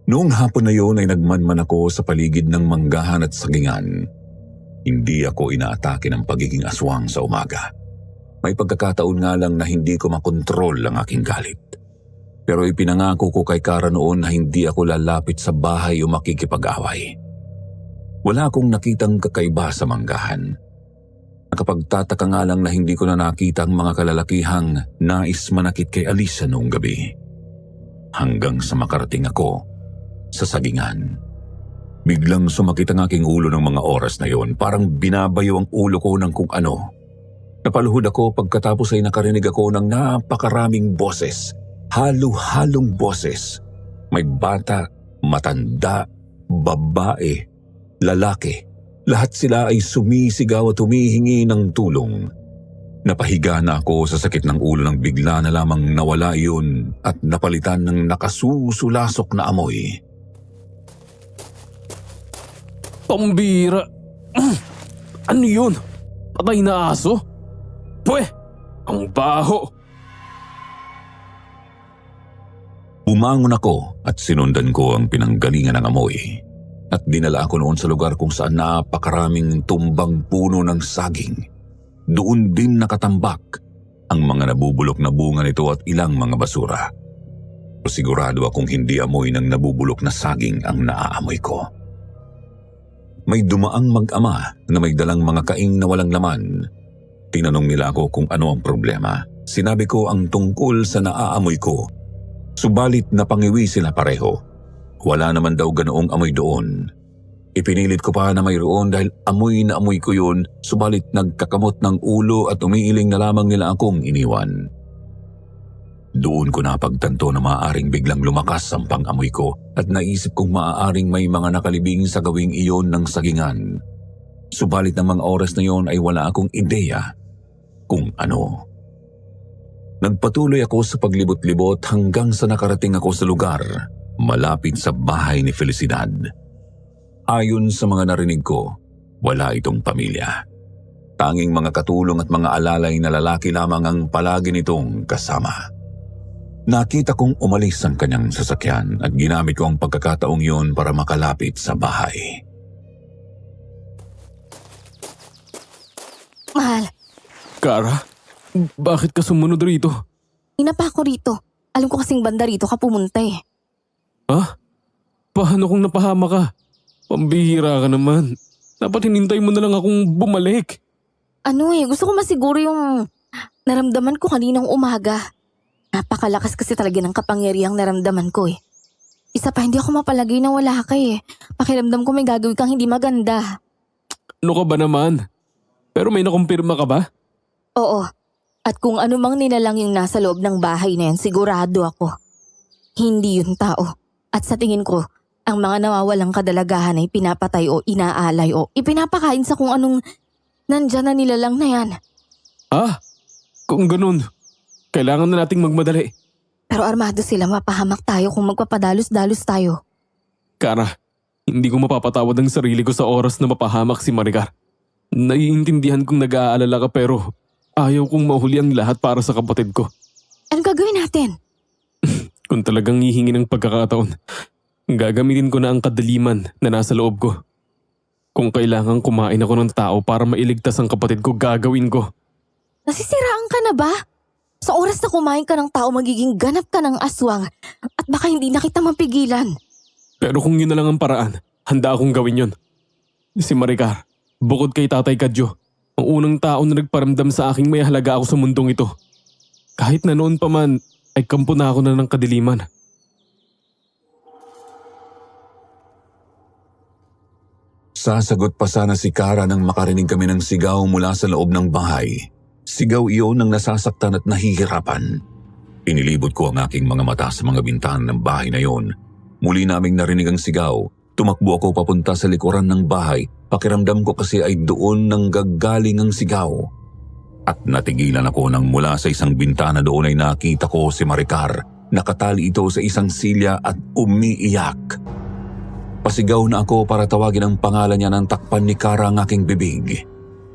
Noong hapon na yun ay nagmanman ako sa paligid ng manggahan at sagingan. Hindi ako inaatake ng pagiging aswang sa umaga. May pagkakataon nga lang na hindi ko makontrol ang aking galit. Pero ipinangako ko kay Kara noon na hindi ako lalapit sa bahay o makikipag-away. Wala akong nakitang kakaiba sa manggahan. Nakapagtataka nga lang na hindi ko na nakita ang mga kalalakihang nais manakit kay Alicia noong gabi. Hanggang sa makarating ako sa sagingan. Biglang sumakit ang aking ulo ng mga oras na yon. Parang binabayo ang ulo ko ng kung ano. Napaluhod ako pagkatapos ay nakarinig ako ng napakaraming boses. Halo-halong boses. May bata, matanda, babae, lalaki. Lahat sila ay sumisigaw at humihingi ng tulong. Napahiga na ako sa sakit ng ulo nang bigla na lamang nawala iyon at napalitan ng nakasusulasok na amoy. Pambira! Ano yun? Patay na aso? Pwe! Ang baho! Bumangon ako at sinundan ko ang pinanggalingan ng amoy. At dinala ako noon sa lugar kung saan napakaraming tumbang puno ng saging. Doon din nakatambak ang mga nabubulok na bunga nito at ilang mga basura. Sigurado akong hindi amoy ng nabubulok na saging ang naaamoy ko. May dumaang mag-ama na may dalang mga kaing na walang laman. Tinanong nila ako kung ano ang problema. Sinabi ko ang tungkol sa naaamoy ko. Subalit napangiwi sila pareho. Wala naman daw ganoong amoy doon. Ipinilit ko pa na mayroon dahil amoy na amoy ko yun, subalit nagkakamot ng ulo at umiiling na lamang nila akong iniwan. Doon ko napagtanto na maaaring biglang lumakas ang pang-amoy ko at naisip kong maaaring may mga nakalibing sa gawing iyon ng sagingan. Subalit ng mga oras na yon ay wala akong ideya kung ano. Nagpatuloy ako sa paglibot-libot hanggang sa nakarating ako sa lugar malapit sa bahay ni Felicidad. Ayon sa mga narinig ko, wala itong pamilya. Tanging mga katulong at mga alalay na lalaki lamang ang palagi nitong kasama. Nakita kong umalis ang kanyang sasakyan at ginamit ko ang pagkakataong yun para makalapit sa bahay. Mahal, Kara, bakit ka sumunod rito? inapa ako rito. Alam ko kasing banda rito ka pumunta eh. Ha? Paano kung napahama ka? Pambihira ka naman. Dapat hinintay mo na lang akong bumalik. Ano eh, gusto ko masiguro yung naramdaman ko kaninang umaga. Napakalakas kasi talaga ng kapangyarihang naramdaman ko eh. Isa pa, hindi ako mapalagay na wala ka eh. Pakiramdam ko may gagawin kang hindi maganda. Ano ka ba naman? Pero may nakumpirma ka ba? Oo. At kung ano mang nilalang yung nasa loob ng bahay na yan, sigurado ako. Hindi yun tao. At sa tingin ko, ang mga nawawalang kadalagahan ay pinapatay o inaalay o ipinapakain sa kung anong nandyan na nilalang na yan. Ah, kung ganun, kailangan na nating magmadali. Pero armado sila, mapahamak tayo kung magpapadalos-dalos tayo. Kara, hindi ko mapapatawad ang sarili ko sa oras na mapahamak si Maricar. Naiintindihan kong nag-aalala ka pero ayaw kong mahuli ang lahat para sa kapatid ko. Anong gagawin natin? Kung talagang hihingi ng pagkakataon, gagamitin ko na ang kadaliman na nasa loob ko. Kung kailangan kumain ako ng tao para mailigtas ang kapatid ko, gagawin ko. Nasisiraan ka na ba? Sa oras na kumain ka ng tao, magiging ganap ka ng aswang at baka hindi na kita mapigilan. Pero kung yun na lang ang paraan, handa akong gawin yun. Si Maricar, bukod kay Tatay Kadyo, ang unang tao na nagparamdam sa aking may halaga ako sa mundong ito. Kahit na noon pa man, ay kampo na ako na ng kadiliman. Sasagot pa sana si Kara nang makarinig kami ng sigaw mula sa loob ng bahay. Sigaw iyon ng nasasaktan at nahihirapan. Inilibot ko ang aking mga mata sa mga bintana ng bahay na yon. Muli naming narinig ang sigaw. Tumakbo ako papunta sa likuran ng bahay. Pakiramdam ko kasi ay doon nang gagaling ang sigaw. At natigilan ako nang mula sa isang bintana doon ay nakita ko si Maricar. Nakatali ito sa isang silya at umiiyak. Pasigaw na ako para tawagin ang pangalan niya nang takpan ni Kara ang aking bibig.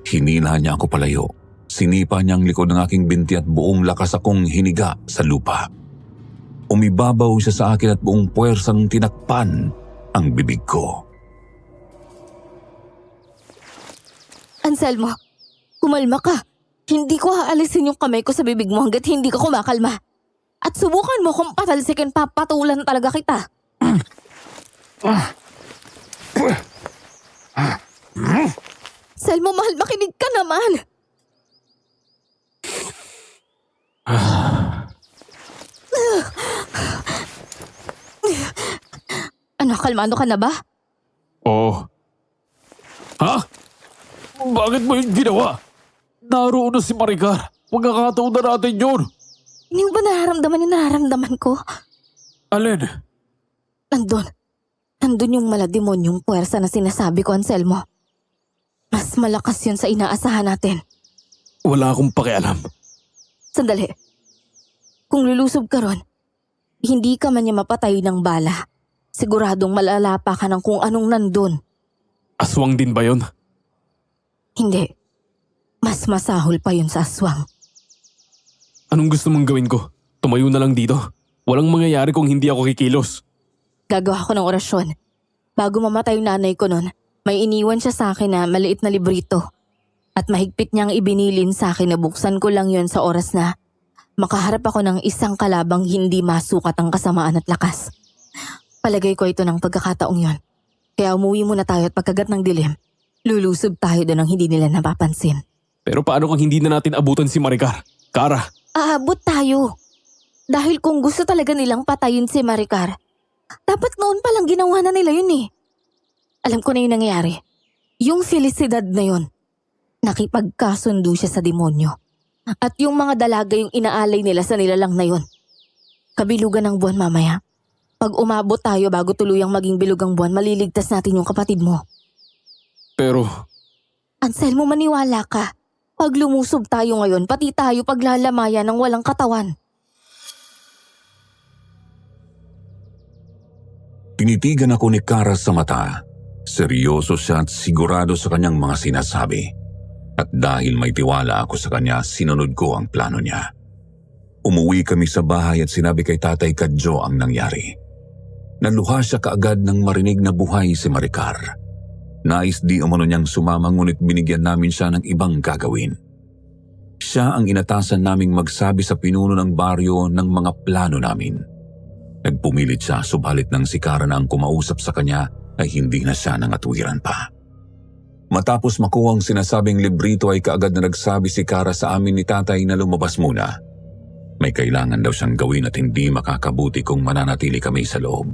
Hinila niya ako palayo. Sinipa niya ang likod ng aking binti at buong lakas akong hiniga sa lupa. Umibabaw siya sa akin at buong puwersang tinakpan ang bibig ko. Anselmo, kumalma ka. Hindi ko haalisin yung kamay ko sa bibig mo hanggat hindi ka kumakalma. At subukan mo kung patalsikin, papatulan talaga kita. Selmo, mahal, makinig ka naman. Ano, kalmado ka na ba? Oo. Ha? Bakit mo yun ginawa? Naroon na si Maricar. Magkakataon na natin yun. Hindi mo ba nararamdaman yung nararamdaman ko? Alin? Nandun yung malademonyong puwersa na sinasabi ko, Anselmo. Mas malakas yun sa inaasahan natin. Wala akong pakialam. Sandali. Kung lulusob ka ron, hindi ka man niya mapatay ng bala. Siguradong malalapa ka ng kung anong nandun. Aswang din ba yun? Hindi. Mas masahol pa yun sa aswang. Anong gusto mong gawin ko? Tumayo na lang dito. Walang mangyayari kung hindi ako kikilos. Gagawa ko ng orasyon. Bago mamatay yung nanay ko nun, may iniwan siya sa akin na maliit na librito. At mahigpit niyang ibinilin sa akin na buksan ko lang yun sa oras na makaharap ako ng isang kalabang hindi masukat ang kasamaan at lakas. Palagay ko ito ng pagkakataong yon. Kaya umuwi muna tayo at pagkagat ng dilim, lulusob tayo doon ng hindi nila napapansin. Pero paano kung hindi na natin abutan si Maricar? Kara, Aabot tayo. Dahil kung gusto talaga nilang patayin si Maricar, dapat noon palang ginawa na nila yun eh. Alam ko na yung nangyayari. Yung Felicidad na yun, nakipagkasundo siya sa demonyo. At yung mga dalaga yung inaalay nila sa nilalang na yun, Kabilugan ng buwan mamaya. Pag umabot tayo bago tuluyang maging bilog ang buwan, maliligtas natin yung kapatid mo. Pero, Anselmo, maniwala ka. Pag lumusob tayo ngayon, pati tayo paglalamayan ng walang katawan. Tinitigan ako ni Kara sa mata. Seryoso siya at sigurado sa kanyang mga sinasabi. At dahil may tiwala ako sa kanya, sinunod ko ang plano niya. Umuwi kami sa bahay at sinabi kay Tatay Kadjo ang nangyari. Naluha siya kaagad nang marinig na buhay si Maricar. Nais di umano niyang sumama ngunit binigyan namin siya ng ibang gagawin. Siya ang inatasan naming magsabi sa pinuno ng baryo ng mga plano namin. Nagpumilit siya subalit nang si Kara na ang kumausap sa kanya ay hindi na siya nangatwiran pa. Matapos makuha ang sinasabing librito ay kaagad na nagsabi si Kara sa amin ni Tatay na lumabas muna. May kailangan daw siyang gawin at hindi makakabuti kung mananatili kami sa loob.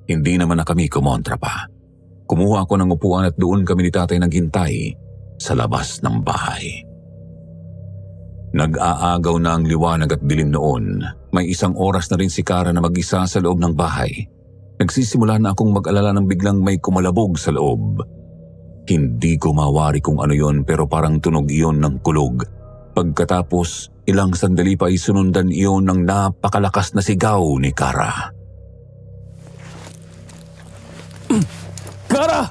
Hindi naman na kami kumontra pa. Kumuha ako ng upuan at doon kami ni Tatay naghintay sa labas ng bahay. Nag-aagaw na ang liwanag at dilim noon. May 1 oras na rin si Kara na mag-isa sa loob ng bahay. Nagsisimula na akong mag-alala nang biglang may kumalabog sa loob. Hindi ko mawari kung ano yon pero parang tunog iyon ng kulog. Pagkatapos, ilang sandali pa ay sunundan iyon ng napakalakas na sigaw ni Kara. Kara!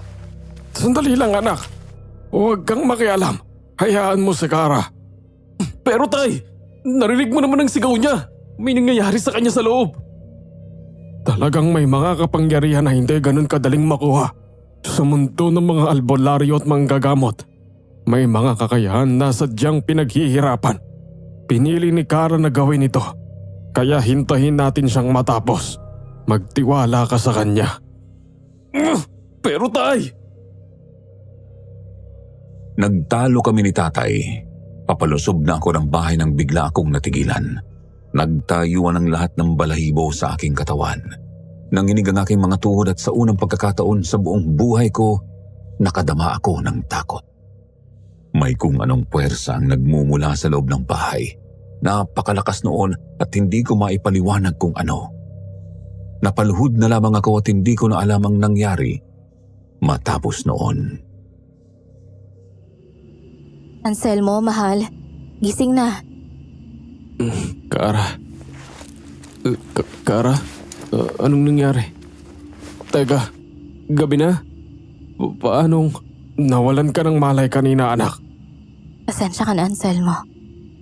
Sandali lang anak. Huwag kang makialam. Hayaan mo si Kara. pero tay, narinig mo naman ang sigaw niya. May nangyayari sa kanya sa loob. Talagang may mga kapangyarihan na hindi ganun kadaling makuha. Sa mundo ng mga albularyo at manggagamot, may mga kakayahan na sadyang pinaghihirapan. Pinili ni Kara na gawin ito. Kaya hintahin natin siyang matapos. Magtiwala ka sa kanya. Pero tay! Nagtalo kami ni Tatay. Papalusob na ako ng bahay nang bigla akong natigilan. Nagtayuan ang lahat ng balahibo sa aking katawan. Nanginig ang aking mga tuhod at sa unang pagkakataon sa buong buhay ko, nakadama ako ng takot. May kung anong puwersa ang nagmumula sa loob ng bahay. Napakalakas noon at hindi ko maipaliwanag kung ano. Napaluhod na lamang ako at hindi ko na alam ang nangyari matapos noon. Anselmo, mahal. Gising na. Kara. Kara? Anong nangyari? Teka, gabi na? Paanong Nawalan ka ng malay kanina anak. Pasensya ka na, Anselmo.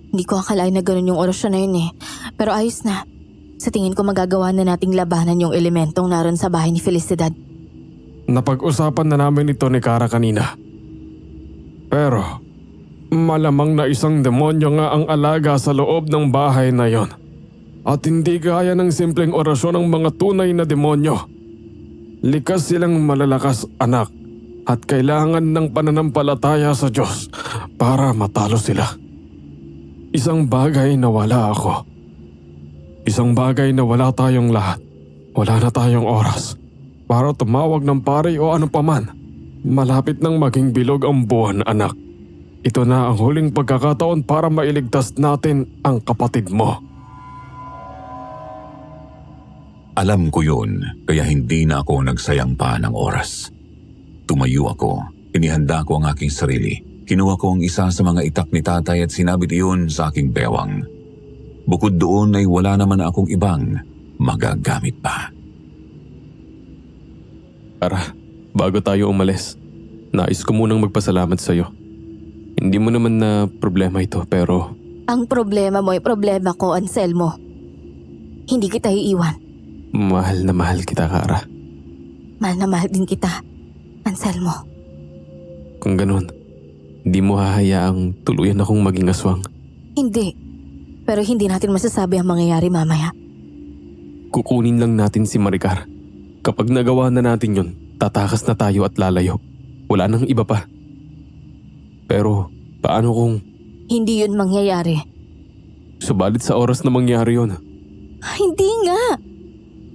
Hindi ko akalain na ganun yung orasyon na yun eh. Pero ayos na. Sa tingin ko magagawa na nating labanan yung elementong naroon sa bahay ni Felicidad. Napag-usapan na namin ito ni Kara kanina. Pero, malamang na isang demonyo nga ang alaga sa loob ng bahay na yon. At hindi gaya ng simpleng orasyon ng mga tunay na demonyo. Likas silang malalakas anak at kailangan ng pananampalataya sa Diyos para matalo sila. Isang bagay na wala ako. Isang bagay na wala tayong lahat. Wala na tayong oras para tumawag ng pari o ano paman. Malapit nang maging bilog ang buwan, anak. Ito na ang huling pagkakataon para mailigtas natin ang kapatid mo. Alam ko yun, kaya hindi na ako nagsayang pa ng oras. Tumayo ako, inihanda ko ang aking sarili. Kinuha ko ang isa sa mga itak ni Tatay at sinabit iyon sa aking bewang. Bukod doon ay wala naman akong ibang magagamit pa. Kara, bago tayo umalis, nais ko munang magpasalamat sa'yo. Hindi mo naman na problema ito pero Ang problema mo ay problema ko, Anselmo. Hindi kita iiwan. mahal na mahal kita, Kara. Mahal na mahal din kita, Anselmo. Kung ganun, hindi mo hahayaang tuluyan akong maging aswang. Hindi. Pero hindi natin masasabi ang mangyayari mamaya. Kukunin lang natin si Maricar. Kapag nagawa na natin yun, tatakas na tayo at lalayo. Wala nang iba pa. Pero paano kung Hindi yun mangyayari. subalit sa oras na mangyari yun? Hindi nga.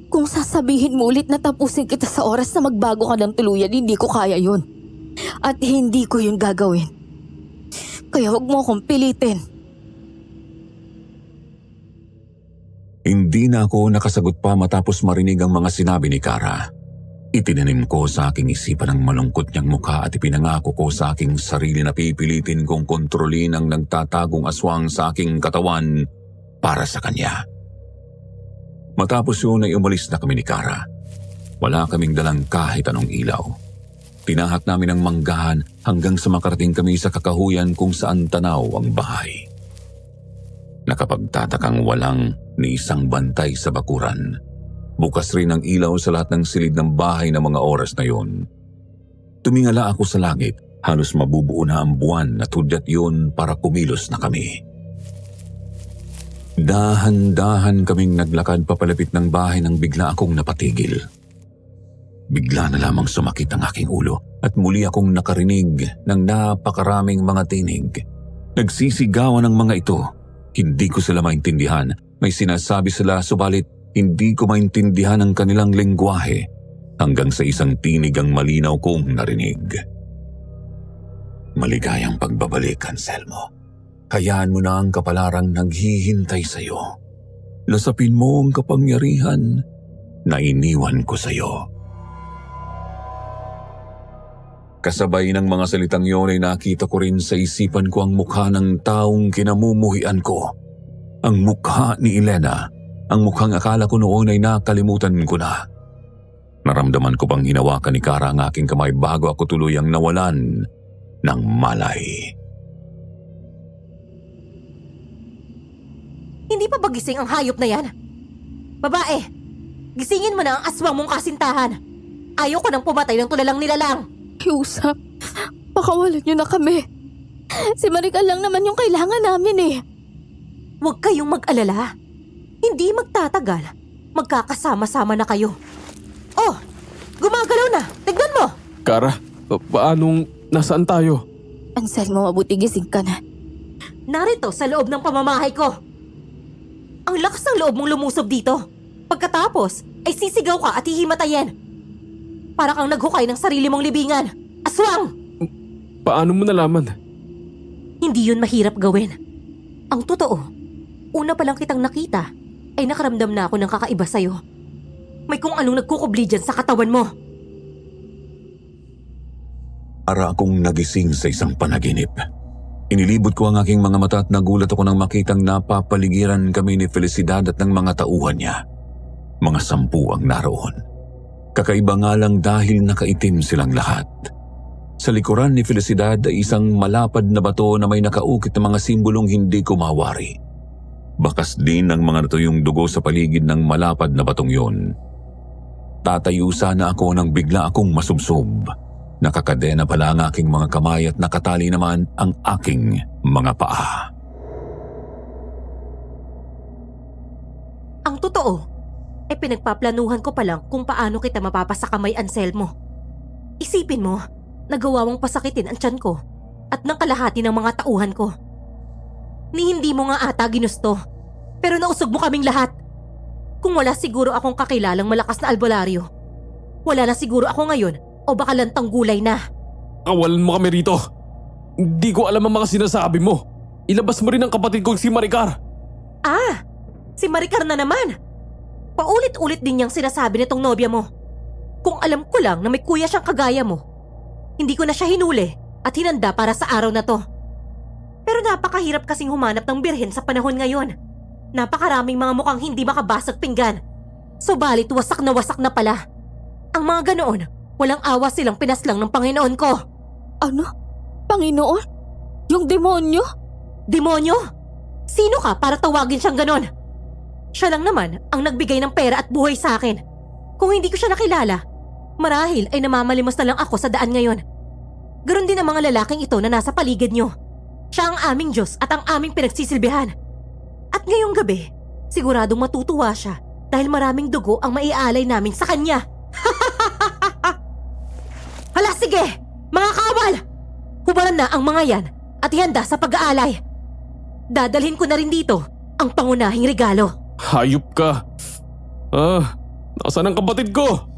Kung sasabihin mo ulit na tapusin kita sa oras na magbago ka ng tuluyan, hindi ko kaya yun. At hindi ko yun gagawin. Kaya huwag mo akong pilitin. Hindi na ako nakasagot pa matapos marinig ang mga sinabi ni Kara. Itinanim ko sa aking isipan ang malungkot niyang mukha at ipinangako ko sa aking sarili na pipilitin kong kontrolin ang nagtatagong aswang sa aking katawan para sa kanya. Matapos yun ay umalis na kami ni Kara. Wala kaming dalang kahit anong ilaw. Tinahak namin ang manggahan hanggang sa makarating kami sa kakahuyan kung saan tanaw ang bahay. Nakapagtatakang walang ni isang bantay sa bakuran. Bukas rin ang ilaw sa lahat ng silid ng bahay na mga oras na yon. Tumingala ako sa langit, halos mabubuo na ang buwan na tudyat yun para kumilos na kami. Dahan-dahan kaming naglakad papalapit ng bahay nang bigla akong napatigil. Bigla na lamang sumakit ang aking ulo at muli akong nakarinig ng napakaraming mga tinig. Nagsisigawan ang mga ito. Hindi ko sila maintindihan. May sinasabi sila subalit hindi ko maintindihan ang kanilang lengguwahe hanggang sa isang tinig ang malinaw kong narinig. Maligayang pagbabalik, Anselmo. Hayaan mo na ang kapalarang naghihintay sa iyo. Lasapin mo ang kapangyarihan na iniwan ko sa iyo. Kasabay ng mga salitang yun ay nakita ko rin sa isipan ko ang mukha ng taong kinamumuhian ko. Ang mukha ni Elena, ang mukhang akala ko noon ay nakalimutan ko na. Naramdaman ko bang hinawakan ni Kara ang aking kamay bago ako tuluyang nawalan ng malay. Hindi pa ba gising ang hayop na yan? Babae, gisingin mo na ang aswang mong kasintahan. Ayaw ko nang pumatay ng tulalang nilalang. Kiusap, pakawalan niyo na kami. Si Maricar lang naman yung kailangan namin eh. Huwag kayong mag-alala. Hindi magtatagal. Magkakasama-sama na kayo. Oh, gumagalaw na. Tignan mo. Kara, paanong nasaan tayo? Anselmo, mabuti gising ka na. Narito sa loob ng pamamahay ko. Ang lakas ng loob mong lumusob dito. Pagkatapos, ay sisigaw ka at hihimatayin. Para kang naghukay ng sarili mong libingan. Aswang! Paano mo nalaman? Hindi yun mahirap gawin. Ang totoo, una pa lang kitang nakita, ay nakaramdam na ako ng kakaiba sa'yo. May kung anong nagkukubli dyan sa katawan mo. Para akong nagising sa isang panaginip. Inilibot ko ang aking mga mata at nagulat ako nang makitang napapaligiran kami ni Felicidad at ng mga tauhan niya. Mga 10 ang naroon. Kakaiba nga lang dahil nakaitim silang lahat. Sa likuran ni Felicidad ay isang malapad na bato na may nakaukit na mga simbolong hindi kumawari. Bakas din ng mga nato yung dugo sa paligid ng malapad na batong yon. Tatayo sana ako nang bigla akong masubsob. Nakakadena pala ang aking mga kamay at nakatali naman ang aking mga paa. Ang totoo, ay pinagpaplanuhan ko pa lang kung paano kita mapapasakamay, Anselmo. Isipin mo, nagawa mong pasakitin ang tiyan ko at ng kalahati ng mga tauhan ko. Ni hindi mo nga ata ginusto, pero nausog mo kaming lahat. Kung wala siguro akong kakilalang malakas na albularyo, wala na siguro ako ngayon o baka lantang gulay na. Kawalan mo kami rito. Hindi ko alam ang mga sinasabi mo. Ilabas mo rin ang kapatid kong si Maricar. Ah, si Maricar na naman. Paulit-ulit din niyang sinasabi nitong nobya mo. Kung alam ko lang na may kuya siyang kagaya mo, hindi ko na siya hinuli at hinanda para sa araw na to. Pero napakahirap kasing humanap ng birhen sa panahon ngayon. Napakaraming mga mukhang hindi makabasag pinggan. Subalit wasak na pala. Ang mga ganoon, walang awa silang pinaslang ng Panginoon ko. Ano? Panginoon? Yung demonyo? Demonyo? Sino ka para tawagin siyang ganon? Siya lang naman ang nagbigay ng pera at buhay sa akin. Kung hindi ko siya nakilala, marahil ay namamalimos na lang ako sa daan ngayon. Ganon din ang mga lalaking ito na nasa paligid niyo. Siya ang aming Diyos at ang aming pinagsisilbihan. At ngayong gabi, siguradong matutuwa siya dahil maraming dugo ang maialay namin sa kanya. Hala, sige! Mga kawal! Hubaran na ang mga yan at ihanda sa pag-aalay. Dadalhin ko na rin dito ang pangunahing regalo. Hayop ka. Nasaan ang kapatid ko?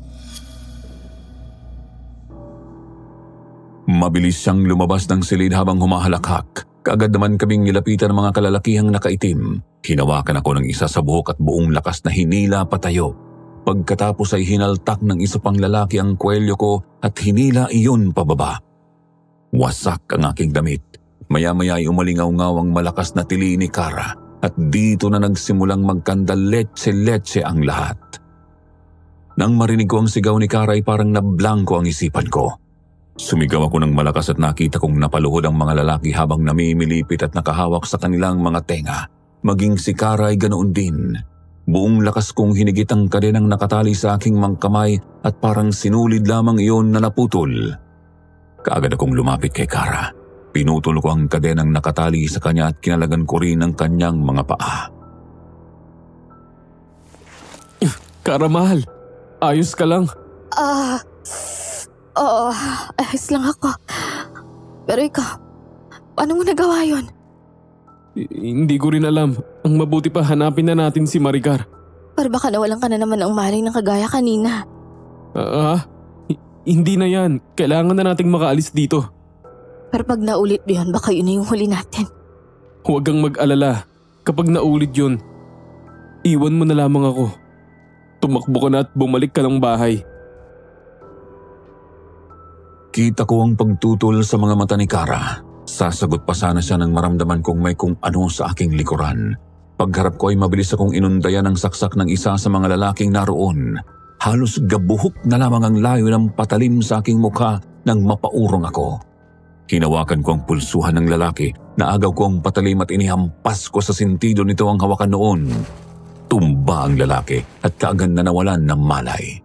Mabilis siyang lumabas ng silid habang humahalakhak. Kaagad naman kaming nilapitan ng mga kalalakihang nakaitim. Hinawakan ako ng isa sa buhok at buong lakas na hinila patayo. Pagkatapos ay hinaltak ng isa pang lalaki ang kwelyo ko at hinila iyon pababa. Wasak ang aking damit. Maya-maya ay umalingaw-ngaw ang malakas na tili ni Kara at dito na nagsimulang magkandaletse-letse ang lahat. Nang marinig ko ang sigaw ni Kara ay parang nablangko ang isipan ko. Sumigaw ako ng malakas at nakita kong napaluhod ang mga lalaki habang namimilipit at nakahawak sa kanilang mga tenga. Maging si Kara ay ganoon din. Buong lakas kong hinigit ang kadenang nakatali sa aking kamay at parang sinulid lamang iyon na naputol. Kaagad akong lumapit kay Kara. Pinutol ko ang kadenang nakatali sa kanya at kinalagan ko rin ang kanyang mga paa. Kara, mahal. Ayos ka lang. Oo, ayos lang ako. Pero ikaw, paano mo nagawa yun? Hindi ko rin alam. Ang mabuti pa, hanapin na natin si Maricar. Para baka nawalan ka na naman ng maling ng kagaya kanina. Hindi na yan. Kailangan na nating makaalis dito. Pero pag naulit yun, baka yun na yung huli natin. Huwag kang mag-alala. Kapag naulit yun, iwan mo na lamang ako. Tumakbo ka na at bumalik ka ng bahay. Kita ko ang pagtutol sa mga mata ni Kara. Sasagot pa sana siya nang maramdaman kong may kung ano sa aking likuran. Pagharap ko ay mabilis akong inundayan ng saksak ng isa sa mga lalaking naroon. Halos gabuhok na lamang ang layo ng patalim sa aking mukha nang mapaurong ako. Hinawakan ko ang pulsuhan ng lalaki, naagaw ko ang patalim at inihampas ko sa sentido nito ang hawakan noon. Tumba ang lalaki at kaagad na nawalan ng malay.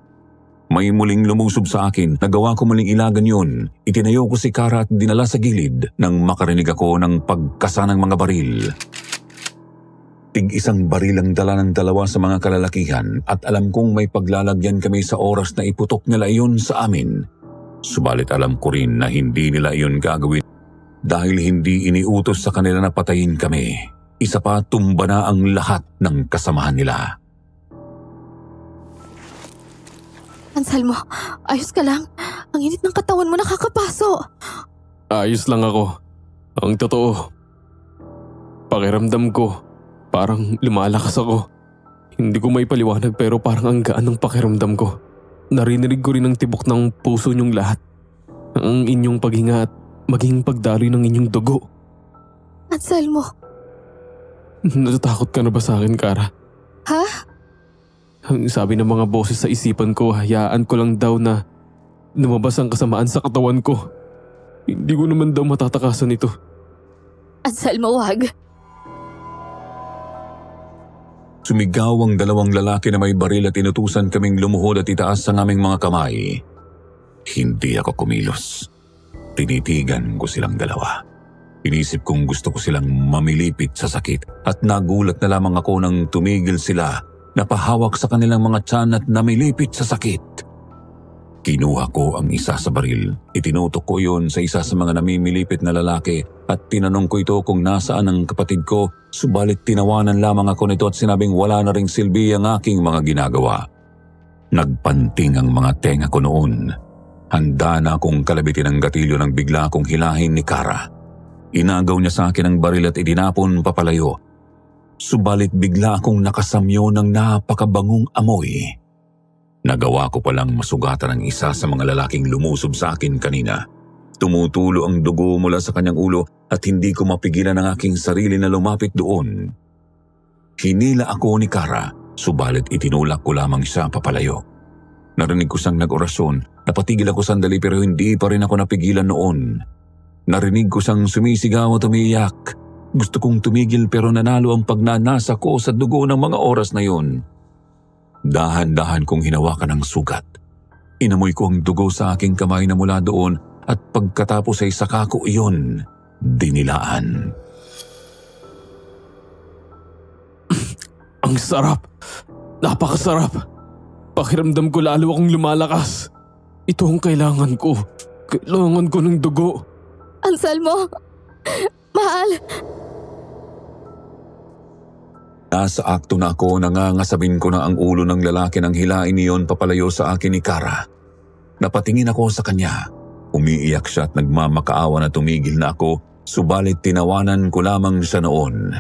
May muling lumusob sa akin, nagawa ko muling ilagan yun. Itinayo ko si Kara at dinala sa gilid nang makarinig ako ng pagkasa ng mga baril. Tig-isang baril ang dala ng dalawa sa mga kalalakihan at alam kong may paglalagyan kami sa oras na iputok nila iyon sa amin. Subalit alam ko rin na hindi nila iyon gagawin dahil hindi iniutos sa kanila na patayin kami. Isa pa, tumba na ang lahat ng kasamahan nila. Anselmo, ayos ka lang? Ang init ng katawan mo nakakapaso. Ayos lang ako. Ang totoo, pakiramdam ko, parang lumalakas ako. Hindi ko may paliwanag pero parang ang gaan ng pakiramdam ko. Narinig ko rin ang tibok ng puso niyong lahat. Ang inyong paghinga at maging pagdaloy ng inyong dugo. Anselmo. Natatakot ka na ba sa akin, Kara? Ha? Ang sabi ng mga boses sa isipan ko, hayaan ko lang daw na lumabas ang kasamaan sa katawan ko. Hindi ko naman daw matatakasan ito. Anselmo, wag. Sumigaw ang dalawang lalaki na may baril at inutusan kaming lumuhod at itaas ang aming mga kamay. Hindi ako kumilos. Tinitigan ko silang dalawa. Inisip kong gusto ko silang mamilipit sa sakit at nagulat na lamang ako nang tumigil sila. Napahawak sa kanilang mga tiyan at namilipit sa sakit. Kinuha ko ang isa sa baril. Itinutok ko yon sa isa sa mga namimilipit na lalaki at tinanong ko ito kung nasaan ang kapatid ko, subalit tinawanan lamang ako nito at sinabing wala na ring silbi ang aking mga ginagawa. Nagpanting ang mga tenga ko noon. Handa na akong kalabitin ang gatilyo nang bigla akong hilahin ni Kara. Inagaw niya sa akin ang baril at idinapon papalayo. Subalit bigla akong nakasamyo ng napakabangong amoy. Nagawa ko palang masugatan ang isa sa mga lalaking lumusob sa akin kanina. Tumutulo ang dugo mula sa kanyang ulo at hindi ko mapigilan ang aking sarili na lumapit doon. Hinila ako ni Kara, subalit itinulak ko lamang siya papalayo. Narinig ko siyang nag-orasyon, napatigil ako sandali pero hindi pa rin ako napigilan noon. Narinig ko siyang sumisigaw at umiiyak. Gusto kong tumigil pero nanalo ang pagnanasa ko sa dugo ng mga oras na yun. Dahan-dahan kong hinawakan ang sugat. Inamoy ko ang dugo sa aking kamay na mula doon at pagkatapos ay saka ko iyon dinilaan. Ang sarap! Napakasarap! Pakiramdam ko lalo akong lumalakas. Ito ang kailangan ko. Kailangan ko ng dugo. Anselmo! Mahal! Nasa akto na ako, nangangasabin ko na ang ulo ng lalaki nang hilain niyon papalayo sa akin ni Kara. Napatingin ako sa kanya. Umiiyak siya at nagmamakaawa na tumigil na ako, Subalit tinawanan ko lamang siya noon.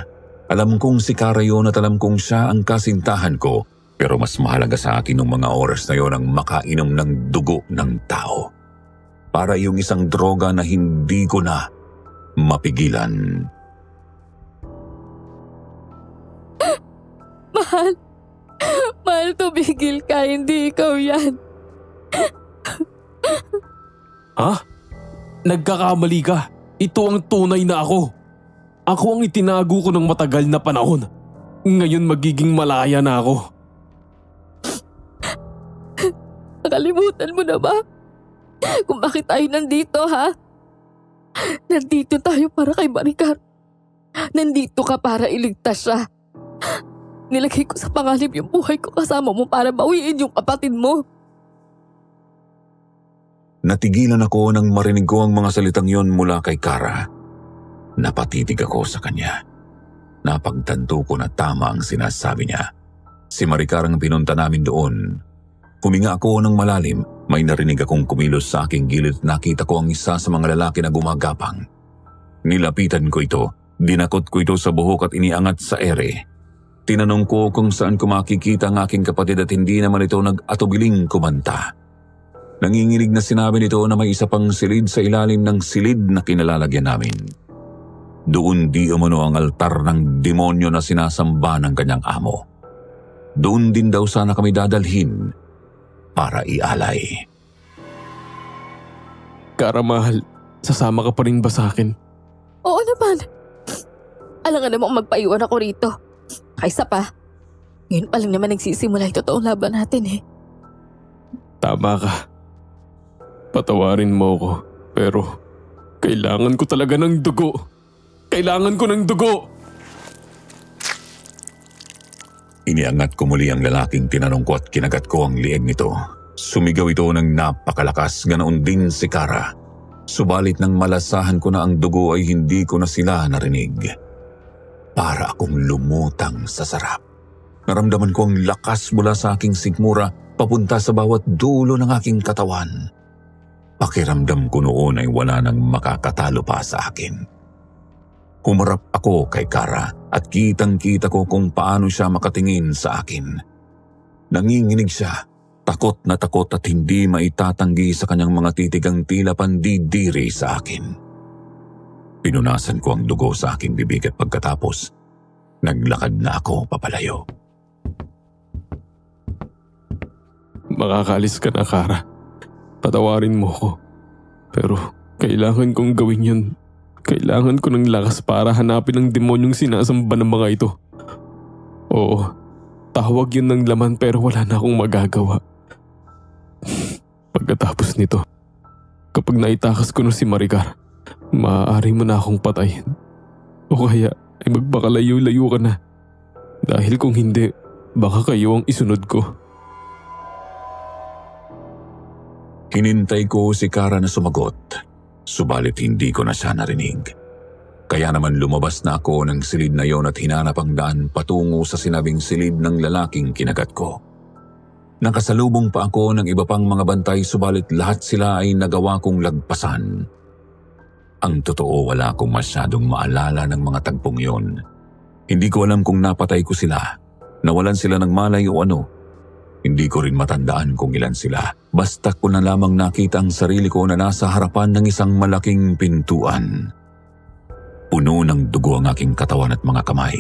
Alam kong si Kara yun at alam kong siya ang kasintahan ko, pero mas mahalaga sa akin ng mga oras na yon ang makainom ng dugo ng tao. Para yung isang droga na hindi ko na mapigilan. Mahal. Mahal, tumigil ka. Hindi ikaw yan. Ha? Nagkakamali ka. Ito ang tunay na ako. Ako ang itinago ko ng matagal na panahon. Ngayon magiging malaya na ako. Nakalimutan mo na ba? Kung bakit tayo nandito, ha? Nandito tayo para kay Maricar. Nandito ka para iligtas siya. Nilagay ko sa panganib yung buhay ko kasama mo para bawiin yung kapatid mo. Natigilan ako nang marinig ko ang mga salitang yon mula kay Kara. Napatitig ako sa kanya. Napagtanto ko na tama ang sinasabi niya. Si Maricar ang pinunta namin doon. Huminga ako ng malalim, may narinig akong kumilos sa aking gilid at nakita ko ang isa sa mga lalaki na gumagapang. Nilapitan ko ito, dinakot ko ito sa buhok at iniangat sa ere. Tinanong ko kung saan ko makikita ang aking kapatid at hindi naman ito nag-atubiling kumanta. Nanginginig na sinabi nito na may isa pang silid sa ilalim ng silid na kinalalagyan namin. Doon di umano ang altar ng demonyo na sinasamba ng kanyang amo. Doon din daw sana kami dadalhin para ialay. Kara, mahal, sasama ka pa rin ba sa akin? Oo naman. Alam nga namang magpaiwan ako rito. Kaysa pa, ngayon pa lang naman nagsisimula yung totoong laban natin eh. Tama ka. Patawarin mo ko, pero kailangan ko talaga ng dugo. Kailangan ko ng dugo! Iniangat ko muli ang lalaking tinanong ko at kinagat ko ang lieg nito. Sumigaw ito ng napakalakas, ganoon din si Kara. Subalit nang malasahan ko na ang dugo ay hindi ko na sila narinig. Para akong lumutang sa sarap. Naramdaman ko ang lakas mula sa aking sigmura papunta sa bawat dulo ng aking katawan. Pakiramdam ko noon ay wala nang makakatalo pa sa akin. Humarap ako kay Kara at kitang-kita ko kung paano siya makatingin sa akin. Nanginginig siya, takot na takot at hindi maitatanggi sa kanyang mga titig ang tila pandidiri sa akin. Pinunasan ko ang dugo sa aking bibig at pagkatapos, naglakad na ako papalayo. Makakaalis ka na, Kara. Patawarin mo ko. Pero kailangan kong gawin yun. Kailangan ko ng lakas para hanapin ang demonyong sinasamba ng mga ito. Oo, tawag yun ng laman pero wala na akong magagawa. Pagkatapos nito, kapag naitakas ko na si Maricar, maaari mo na akong patayin. O kaya ay magbakalayo-layo ka na. Dahil kung hindi, baka kayo ang isunod ko. Hinintay ko si Kara na sumagot, subalit hindi ko na siya narinig. Kaya naman lumabas na ako ng silid na yon at hinanap ang daan patungo sa sinabing silid ng lalaking kinagat ko. Nakasalubong pa ako ng iba pang mga bantay subalit lahat sila ay nagawa kong lagpasan. Ang totoo, wala akong masyadong maalala ng mga tagpong yon. Hindi ko alam kung napatay ko sila, nawalan sila ng malay o ano. Hindi ko rin matandaan kung ilan sila. Basta ko na lamang nakita ang sarili ko na nasa harapan ng isang malaking pintuan. Puno ng dugo ang aking katawan at mga kamay.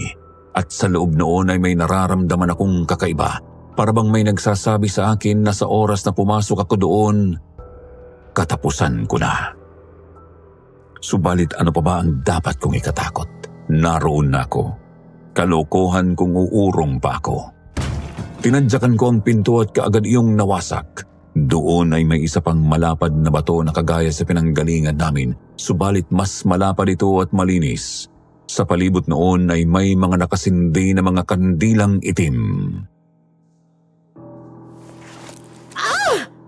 At sa loob noon ay may nararamdaman akong kakaiba. Para bang may nagsasabi sa akin na sa oras na pumasok ako doon, katapusan ko na. Subalit ano pa ba ang dapat kong ikatakot? Naroon na ako. Kalokohan kung uurong pa ako. Tinadyakan ko ang pinto at kaagad iyong nawasak. Doon ay may isa pang malapad na bato na kagaya sa pinanggalingan namin, subalit mas malapad ito at malinis. Sa palibot noon ay may mga nakasindi na mga kandilang itim.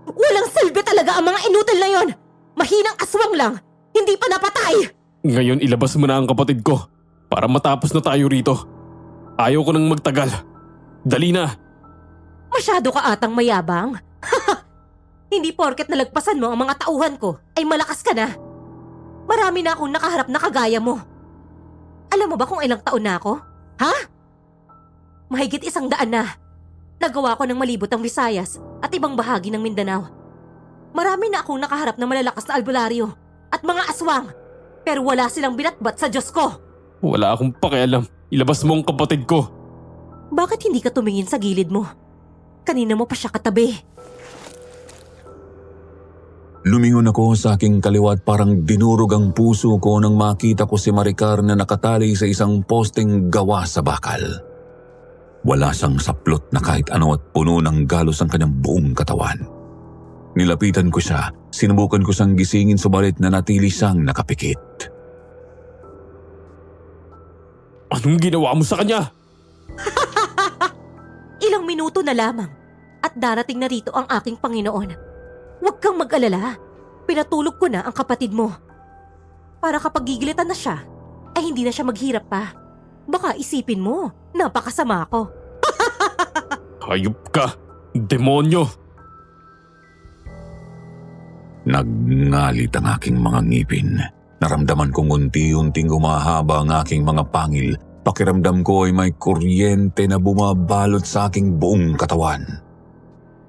Walang silbi talaga ang mga inutil na yon! Mahinang aswang lang! Hindi pa napatay! Ngayon ilabas mo na ang kapatid ko para matapos na tayo rito. Ayaw ko nang magtagal. Dali na! Masyado ka atang mayabang. Hindi porket nalagpasan mo ang mga tauhan ko ay malakas ka na. Marami na akong nakaharap na kagaya mo. Alam mo ba kung ilang taon na ako? Ha? Mahigit 100 na. Nagawa ko ng malibot ang Visayas at ibang bahagi ng Mindanao. Marami na akong nakaharap na malalakas na albularyo at mga aswang. Pero wala silang binatbat sa Diyos ko. Wala akong pakialam. Ilabas mo ang kapatid ko. Bakit hindi ka tumingin sa gilid mo? Kanina mo pa siya katabi. Lumingon ako sa aking kaliwa at parang dinurog ang puso ko nang makita ko si Maricar na nakatali sa isang posteng gawa sa bakal. Wala siyang saplot na kahit ano at puno ng galos ang kanyang buong katawan. Nilapitan ko siya, sinubukan ko siyang gisingin subalit nanatili siyang nakapikit. Anong ginawa mo sa kanya? Ilang minuto na lamang at darating na rito ang aking Panginoon. Huwag kang mag-alala. Pinatulog ko na ang kapatid mo. Para kapag gigilitan na siya, ay hindi na siya maghirap pa. Baka isipin mo, napakasama ako. Hayop ka! Demonyo! Nagngalit ang aking mga ngipin. Naramdaman kong unti-unting humahaba ang aking mga pangil. Pakiramdam ko ay may kuryente na bumabalot sa aking buong katawan.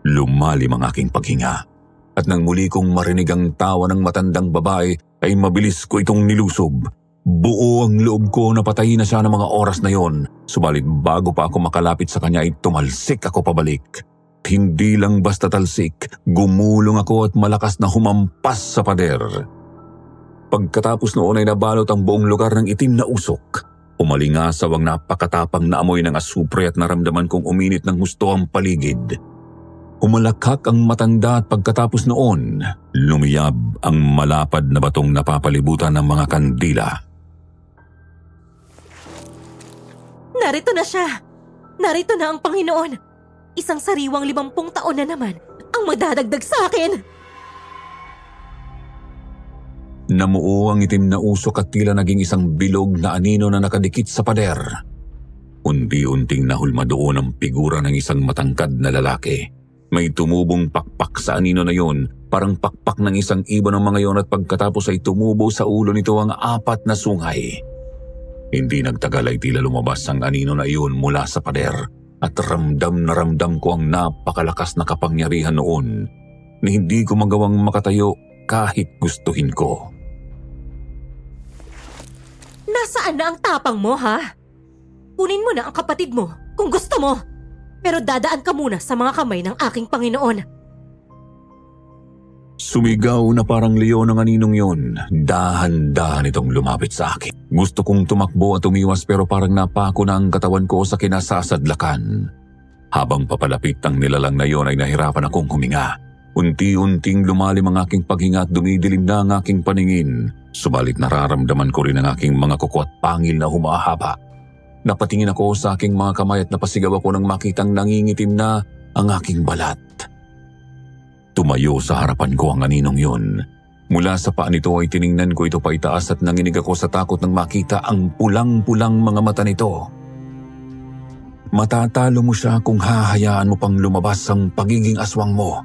Lumalim ang aking paghinga. At nang muli kong marinig ang tawa ng matandang babae, ay mabilis ko itong nilusob. Buo ang loob ko na patayin na siya ng mga oras na yon. Subalit bago pa ako makalapit sa kanya ay tumalsik ako pabalik. Hindi lang basta talsik, gumulong ako at malakas na humampas sa pader. Pagkatapos noon ay nabalot ang buong lugar ng itim na usok. Umalingasaw ang napakatapang na amoy ng asupre at naramdaman kong uminit ng husto ang paligid. Umalakak ang matanda at pagkatapos noon, lumiyab ang malapad na batong napapalibutan ng mga kandila. Narito na siya. Narito na ang Panginoon. Isang sariwang 50 taon na naman ang madadagdag sa akin. Namuo ang itim na usok at tila naging isang bilog na anino na nakadikit sa pader. Unti-unting nahulma doon ang figura ng isang matangkad na lalaki. May tumubong pakpak sa anino na yon, parang pakpak ng isang ibon ng mga yon at pagkatapos ay tumubo sa ulo nito ang 4 na sungay. Hindi nagtagal ay tila lumabas ang anino na iyon mula sa pader at ramdam na ramdam ko ang napakalakas na kapangyarihan noon na hindi ko magawang makatayo kahit gustuhin ko. Nasaan na ang tapang mo, ha? Kunin mo na ang kapatid mo kung gusto mo. Pero dadaan ka muna sa mga kamay ng aking Panginoon. Sumigaw na parang leon ang aninong yon. Dahan-dahan itong lumapit sa akin. Gusto kong tumakbo at umiwas pero parang napako na ang katawan ko sa kinasasadlakan. Habang papalapit ang nilalang na yon ay nahirapan akong huminga. Unti-unting lumalim ang aking paghinga at dumidilim na ang aking paningin. Subalit nararamdaman ko rin ang aking mga kuko at pangil na humahaba. Napatingin ako sa aking mga kamay at napasigaw ako nang makitang nangingitim na ang aking balat. Tumayo sa harapan ko ang aninong yun. Mula sa paa nito ay tiningnan ko ito paitaas at nanginig ako sa takot nang makita ang pulang-pulang mga mata nito. Matatalo mo siya kung hahayaan mo pang lumabas ang pagiging aswang mo.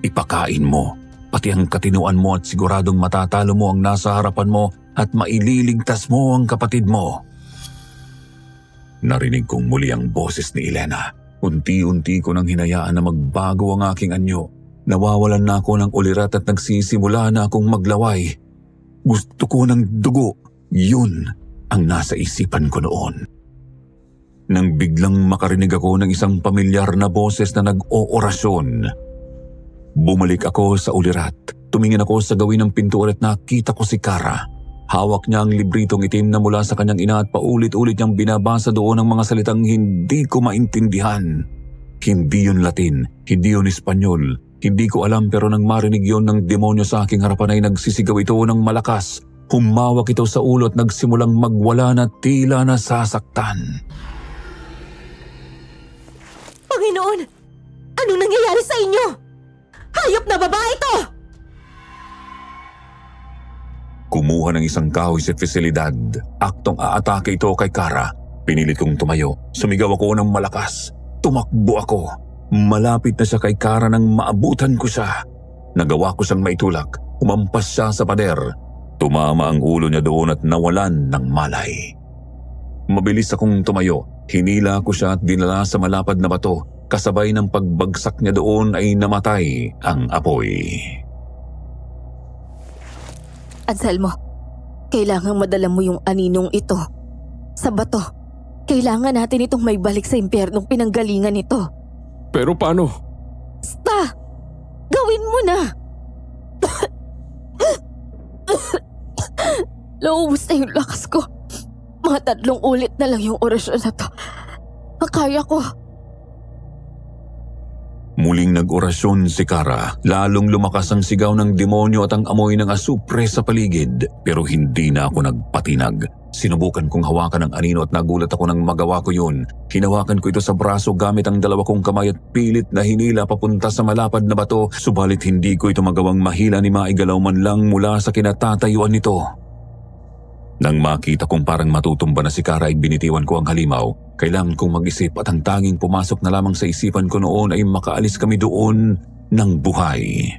Ipakain mo, pati ang katinuan mo at siguradong matatalo mo ang nasa harapan mo at maililigtas mo ang kapatid mo. Narinig kong muli ang boses ni Elena. Unti-unti ko nang hinayaan na magbago ang aking anyo. Nawawalan na ako ng ulirat at nagsisimula na akong maglaway. Gusto ko ng dugo. Yun ang nasa isipan ko noon. Nang biglang makarinig ako ng isang pamilyar na boses na nag-oorasyon. Bumalik ako sa ulirat. Tumingin ako sa gawin ng pintuan at nakita ko si Kara. Hawak niya ang libritong itim na mula sa kanyang ina at paulit-ulit niyang binabasa doon ang mga salitang hindi ko maintindihan. Hindi yun Latin, hindi yun Espanyol, hindi ko alam pero nang marinig yun ng demonyo sa aking harapan ay nagsisigaw ito ng malakas. Humawak ito sa ulo at nagsimulang magwala na tila nasasaktan. Panginoon, anong nangyayari sa inyo? Hayop na babae to! Kumuha ng isang kahoy si Facilidad. Aktong aatake ito kay Kara. Pinilit kong tumayo. Sumigaw ako ng malakas. Tumakbo ako. Malapit na siya kay Kara nang maabutan ko siya. Nagawa ko siyang maitulak. Umampas siya sa pader. Tumama ang ulo niya doon at nawalan ng malay. Mabilis akong tumayo. Hinila ko siya at dinala sa malapad na bato. Kasabay ng pagbagsak niya doon ay namatay ang apoy. Anselmo, kailangang madala mo yung aninong ito sa bato. Kailangan natin itong may balik sa impyernong pinanggalingan nito. Pero paano? Basta! Gawin mo na! Naubos na yung lakas ko. Mga 3 ulit na lang yung orasyon na to. Kaya ko. Muling nag-orasyon si Kara. Lalong lumakas ang sigaw ng demonyo at ang amoy ng asupre sa paligid. Pero hindi na ako nagpatinag. Sinubukan kong hawakan ang anino at nagulat ako nang magawa ko yun. Hinawakan ko ito sa braso gamit ang 2 kong kamay at pilit na hinila papunta sa malapad na bato. Subalit hindi ko ito magawang mahila ni maigalaw man lang mula sa kinatatayuan nito. Nang makita kong parang matutumba na si Kara ay binitiwan ko ang halimaw. Kailangan kong mag-isip at ang tanging pumasok na lamang sa isipan ko noon ay makaalis kami doon ng buhay.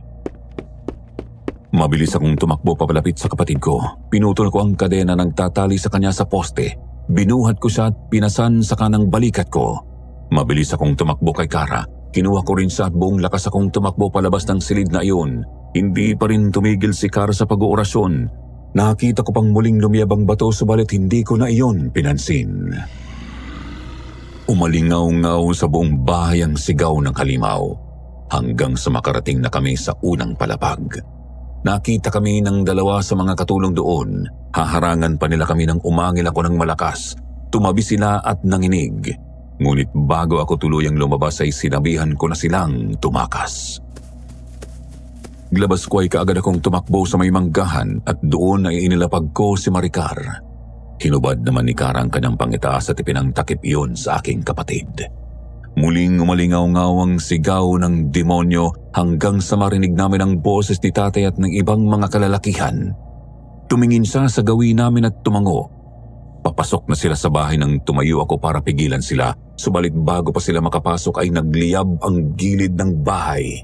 Mabilis akong tumakbo papalapit sa kapatid ko. Pinutol ko ang kadena ng tatali sa kanya sa poste. Binuhat ko siya at pinasan sa kanang balikat ko. Mabilis akong tumakbo kay Kara. Kinuha ko rin siya at buong lakas akong tumakbo palabas ng silid na iyon. Hindi pa rin tumigil si Kara sa pag-oorasyon. Nakita ko pang muling lumiyabang bato subalit hindi ko na iyon pinansin. Umalingaw-ngaw sa buong bahay ang sigaw ng halimaw hanggang sa makarating na kami sa unang palapag. Nakita kami ng 2 sa mga katulong doon. Haharangan pa nila kami nang umangil ako ng malakas. Tumabi sila at nanginig. Ngunit bago ako tuluyang lumabas ay sinabihan ko na silang tumakas. Glabas ko ay kaagad akong tumakbo sa may manggahan at doon ay inilapag ko si Maricar. Hinubad naman ni Kara ang kanyang pangitaas at ipinangtakip iyon sa aking kapatid. Muling umalingaw-ngaw ang sigaw ng demonyo hanggang sa marinig namin ang boses ni tatay at ng ibang mga kalalakihan. Tumingin siya sa gawin namin at tumango. Papasok na sila sa bahay nang tumayo ako para pigilan sila. Subalit bago pa sila makapasok ay nagliyab ang gilid ng bahay.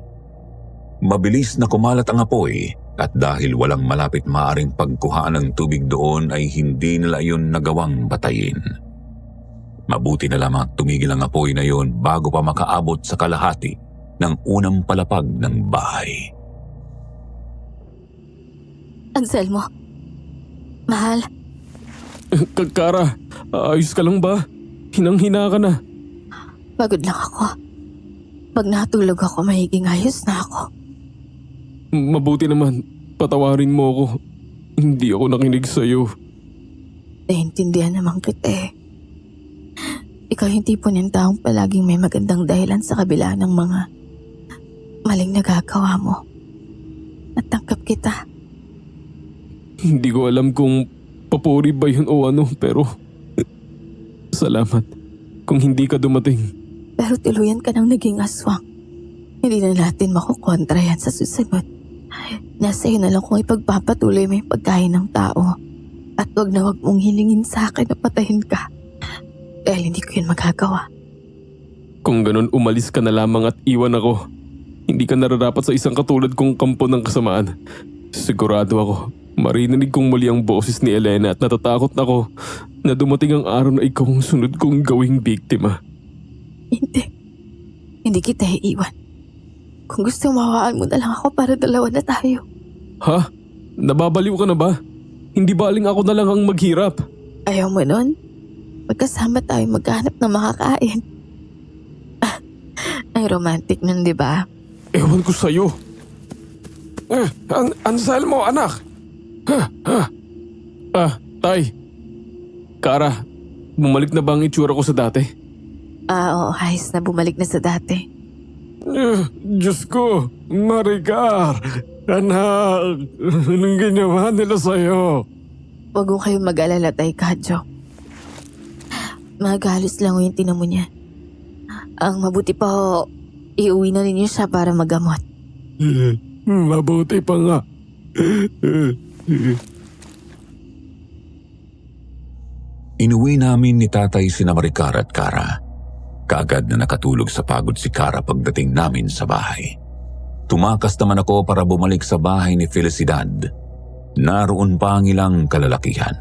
Mabilis na kumalat ang apoy at dahil walang malapit maaring pagkuhaan ng tubig doon ay hindi nila iyon nagawang batayin. Mabuti na lamang tumigil ang apoy na iyon bago pa makaabot sa kalahati ng unang palapag ng bahay. Anselmo, mahal, Kara, ayos ka lang ba? Hinang-hina ka na. pagod lang ako. Pag natulog ako, magiging ayos na ako. Mabuti naman, patawarin mo ako. Hindi ako nakinig sa'yo. Naiintindihan naman kita eh. Ikaw yung tipo ng taong palaging may magandang dahilan sa kabila ng mga maling nagagawa mo. Natangkap kita. Hindi ko alam kung papuri ba yun o ano, pero salamat kung hindi ka dumating. Pero tuluyan ka nang naging aswang. Hindi na natin makukontra yan sa susunod. Nasa iyo na lang kung ipagpapatuloy mo yung pagkain ng tao. At wag na wag mong hilingin sa akin na patayin ka. Dahil hindi ko yun magagawa. Kung ganun umalis ka na lamang at iwan ako, hindi ka nararapat sa isang katulad kong kampo ng kasamaan. Sigurado ako, marinig kong muli ang boses ni Elena at natatakot ako na dumating ang araw na ikaw ang sunod kong gawing biktima. Hindi. Hindi kita iiwan. Kung gusto mawaan mo na lang ako para 2 na tayo. Ha? Nababaliw ka na ba? Hindi baling ako na lang ang maghirap? Ayaw mo nun? Magkasama tayo maghanap ng makakain. Ay romantic nun, di ba? Ewan ko sa'yo. Anselmo, anak! Tay. Kara, bumalik na ba ang itsura ko sa dati? Oo, ayos na bumalik na sa dati. Diyos ko, Maricar! Anak, anong ginawa nila sa'yo? Huwag mo kayong mag-alala, Tay Kadyo. Magalos lang yung tinamo niya. Ang mabuti pa ho, iuwi na ninyo siya para magamot. Mabuti pa nga. Inuwi namin ni tatay sina Maricar at Kara. Kaagad na nakatulog sa pagod si Kara pagdating namin sa bahay. Tumakas naman ako para bumalik sa bahay ni Felicidad. Naroon pa ang ilang kalalakihan.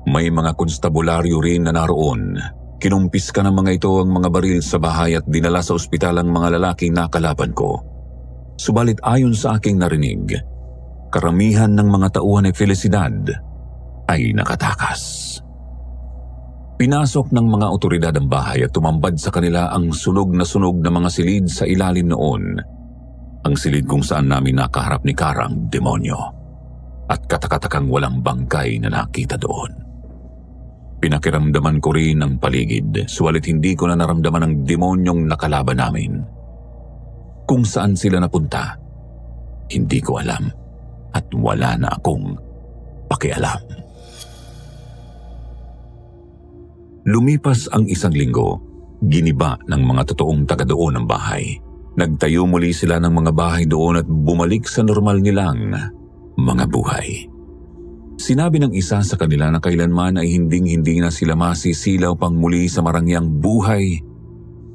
May mga konstabularyo rin na naroon. Kinumpis ka ng mga ito ang mga baril sa bahay at dinala sa ospital ang mga lalaking nakalaban ko. Subalit ayon sa aking narinig, karamihan ng mga tauhan ni Felicidad ay nakatakas. Pinasok ng mga otoridad ang bahay at tumambad sa kanila ang sunog na mga silid sa ilalim noon. Ang silid kung saan namin nakaharap ni Kara ang demonyo at katakatakang walang bangkay na nakita doon. Pinakiramdaman ko rin ang paligid, suwalit hindi ko na naramdaman ang demonyong nakalaban namin. Kung saan sila napunta, hindi ko alam at wala na akong pakialam. Lumipas ang 1 linggo, giniba ng mga totoong taga doon ang bahay. Nagtayo muli sila ng mga bahay doon at bumalik sa normal nilang mga buhay. Sinabi ng isa sa kanila na kailanman ay hinding-hindi na sila masisilaw pang muli sa marangyang buhay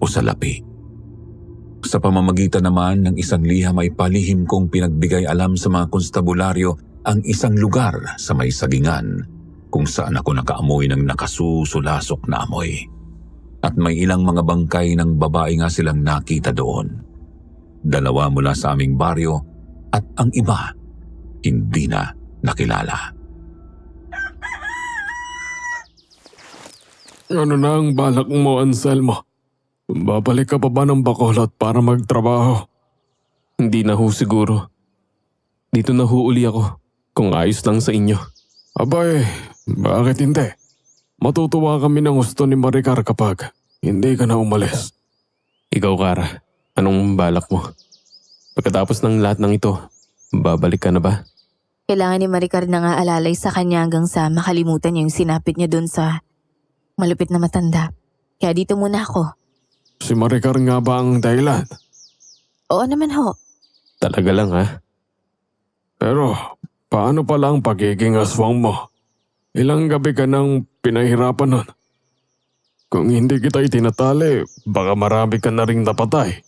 o salapi. Sa pamamagitan naman ng isang liham ay palihim kong pinagbigay alam sa mga konstabularyo ang isang lugar sa may sagingan kung saan ako nakaamoy ng nakasusulasok na amoy. At may ilang mga bangkay ng babae nga silang nakita doon. 2 mula sa aming baryo at ang iba hindi na nakilala. Ano na ang balak mo, Anselmo? Babalik ka pa ba ng Bacolod para magtrabaho? Hindi na ho siguro. Dito na ho uli ako, kung ayos lang sa inyo. Abay, bakit hindi? Matutuwa kami ng gusto ni Maricar kapag hindi ka na umalis. Ikaw, Kara, anong balak mo? Pagkatapos ng lahat ng ito, babalik ka na ba? Kailangan ni Maricar na nga alalay sa kanya hanggang sa makalimutan niya yung sinapit niya dun sa malupit na matanda. Kaya dito muna ako. Si Maricar nga ba ang dahilan? Oo naman ho. Talaga lang, ha? Pero paano pala ang pagiging aswang mo? Ilang gabi ka nang pinahirapan nun. Kung hindi kita itinatali, baka marami ka na ring napatay.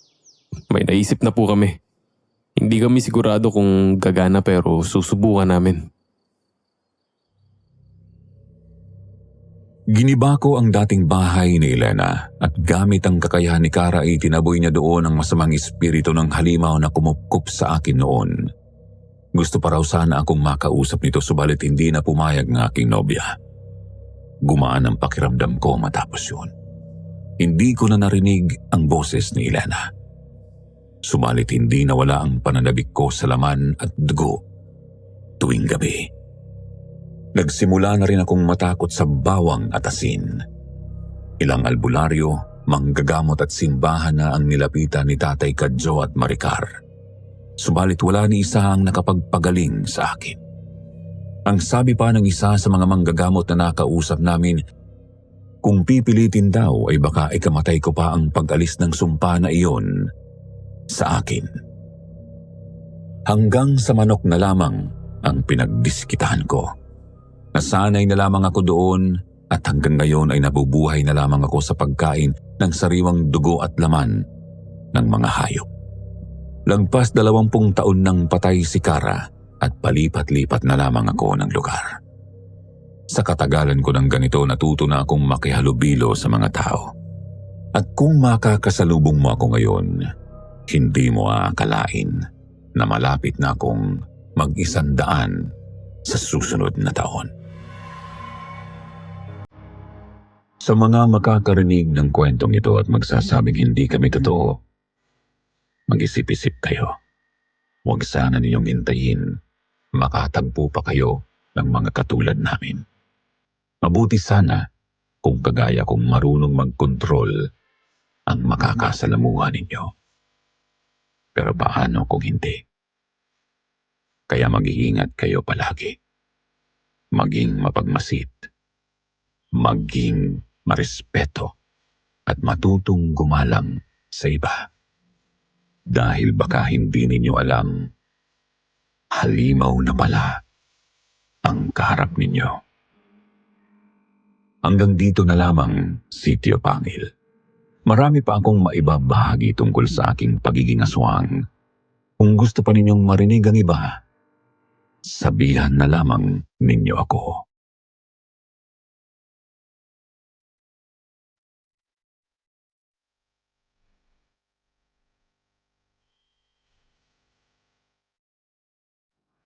May naisip na po kami. Hindi kami sigurado kung gagana pero susubukan namin. Giniba ko ang dating bahay ni Elena at gamit ang kakayahan ni Kara ay tinaboy niya doon ang masamang espiritu ng halimaw na kumupkup sa akin noon. Gusto pa raw sana akong makausap nito subalit hindi na pumayag ng aking nobya. Gumaan ang pakiramdam ko matapos yun. Hindi ko na narinig ang boses ni Elena. Subalit hindi nawala ang pananabik ko sa laman at dugo tuwing gabi. Nagsimula na rin akong matakot sa bawang at asin. Ilang albularyo, manggagamot at simbahan na ang nilapitan ni Tatay Kadjo at Maricar. Subalit wala ni isa ang nakapagpagaling sa akin. Ang sabi pa ng isa sa mga manggagamot na nakausap namin, kung pipilitin daw ay baka ikamatay ko pa ang pag-alis ng sumpa na iyon sa akin. Hanggang sa manok na lamang ang pinagdiskitahan ko. Nasanay na lamang ako doon at hanggang ngayon ay nabubuhay na lamang ako sa pagkain ng sariwang dugo at laman ng mga hayop. Lagpas 20 taon nang patay si Kara at palipat-lipat na lamang ako ng lugar. Sa katagalan ko ng ganito natuto na akong makihalubilo sa mga tao. At kung makakasalubong mo ako ngayon, hindi mo aakalain na malapit na akong mag-100 sa susunod na taon. Sa mga makakarinig ng kwentong ito at magsasabing hindi kami totoo, mag-isip-isip kayo. Huwag sana ninyong hintayin makatagpo pa kayo ng mga katulad namin. Mabuti sana kung kagaya kong marunong magkontrol ang makakasalamuha ninyo. Pero paano kung hindi? Kaya mag-iingat kayo palagi. Maging mapagmasid. Maging marespeto at matutong gumalang sa iba. Dahil baka hindi ninyo alam, halimaw na pala ang kaharap ninyo. Hanggang dito na lamang, Sitio Pangil. Marami pa akong maibabahagi tungkol sa aking pagiging aswang. Kung gusto pa ninyong marinig ang iba, sabihan na lamang ninyo ako.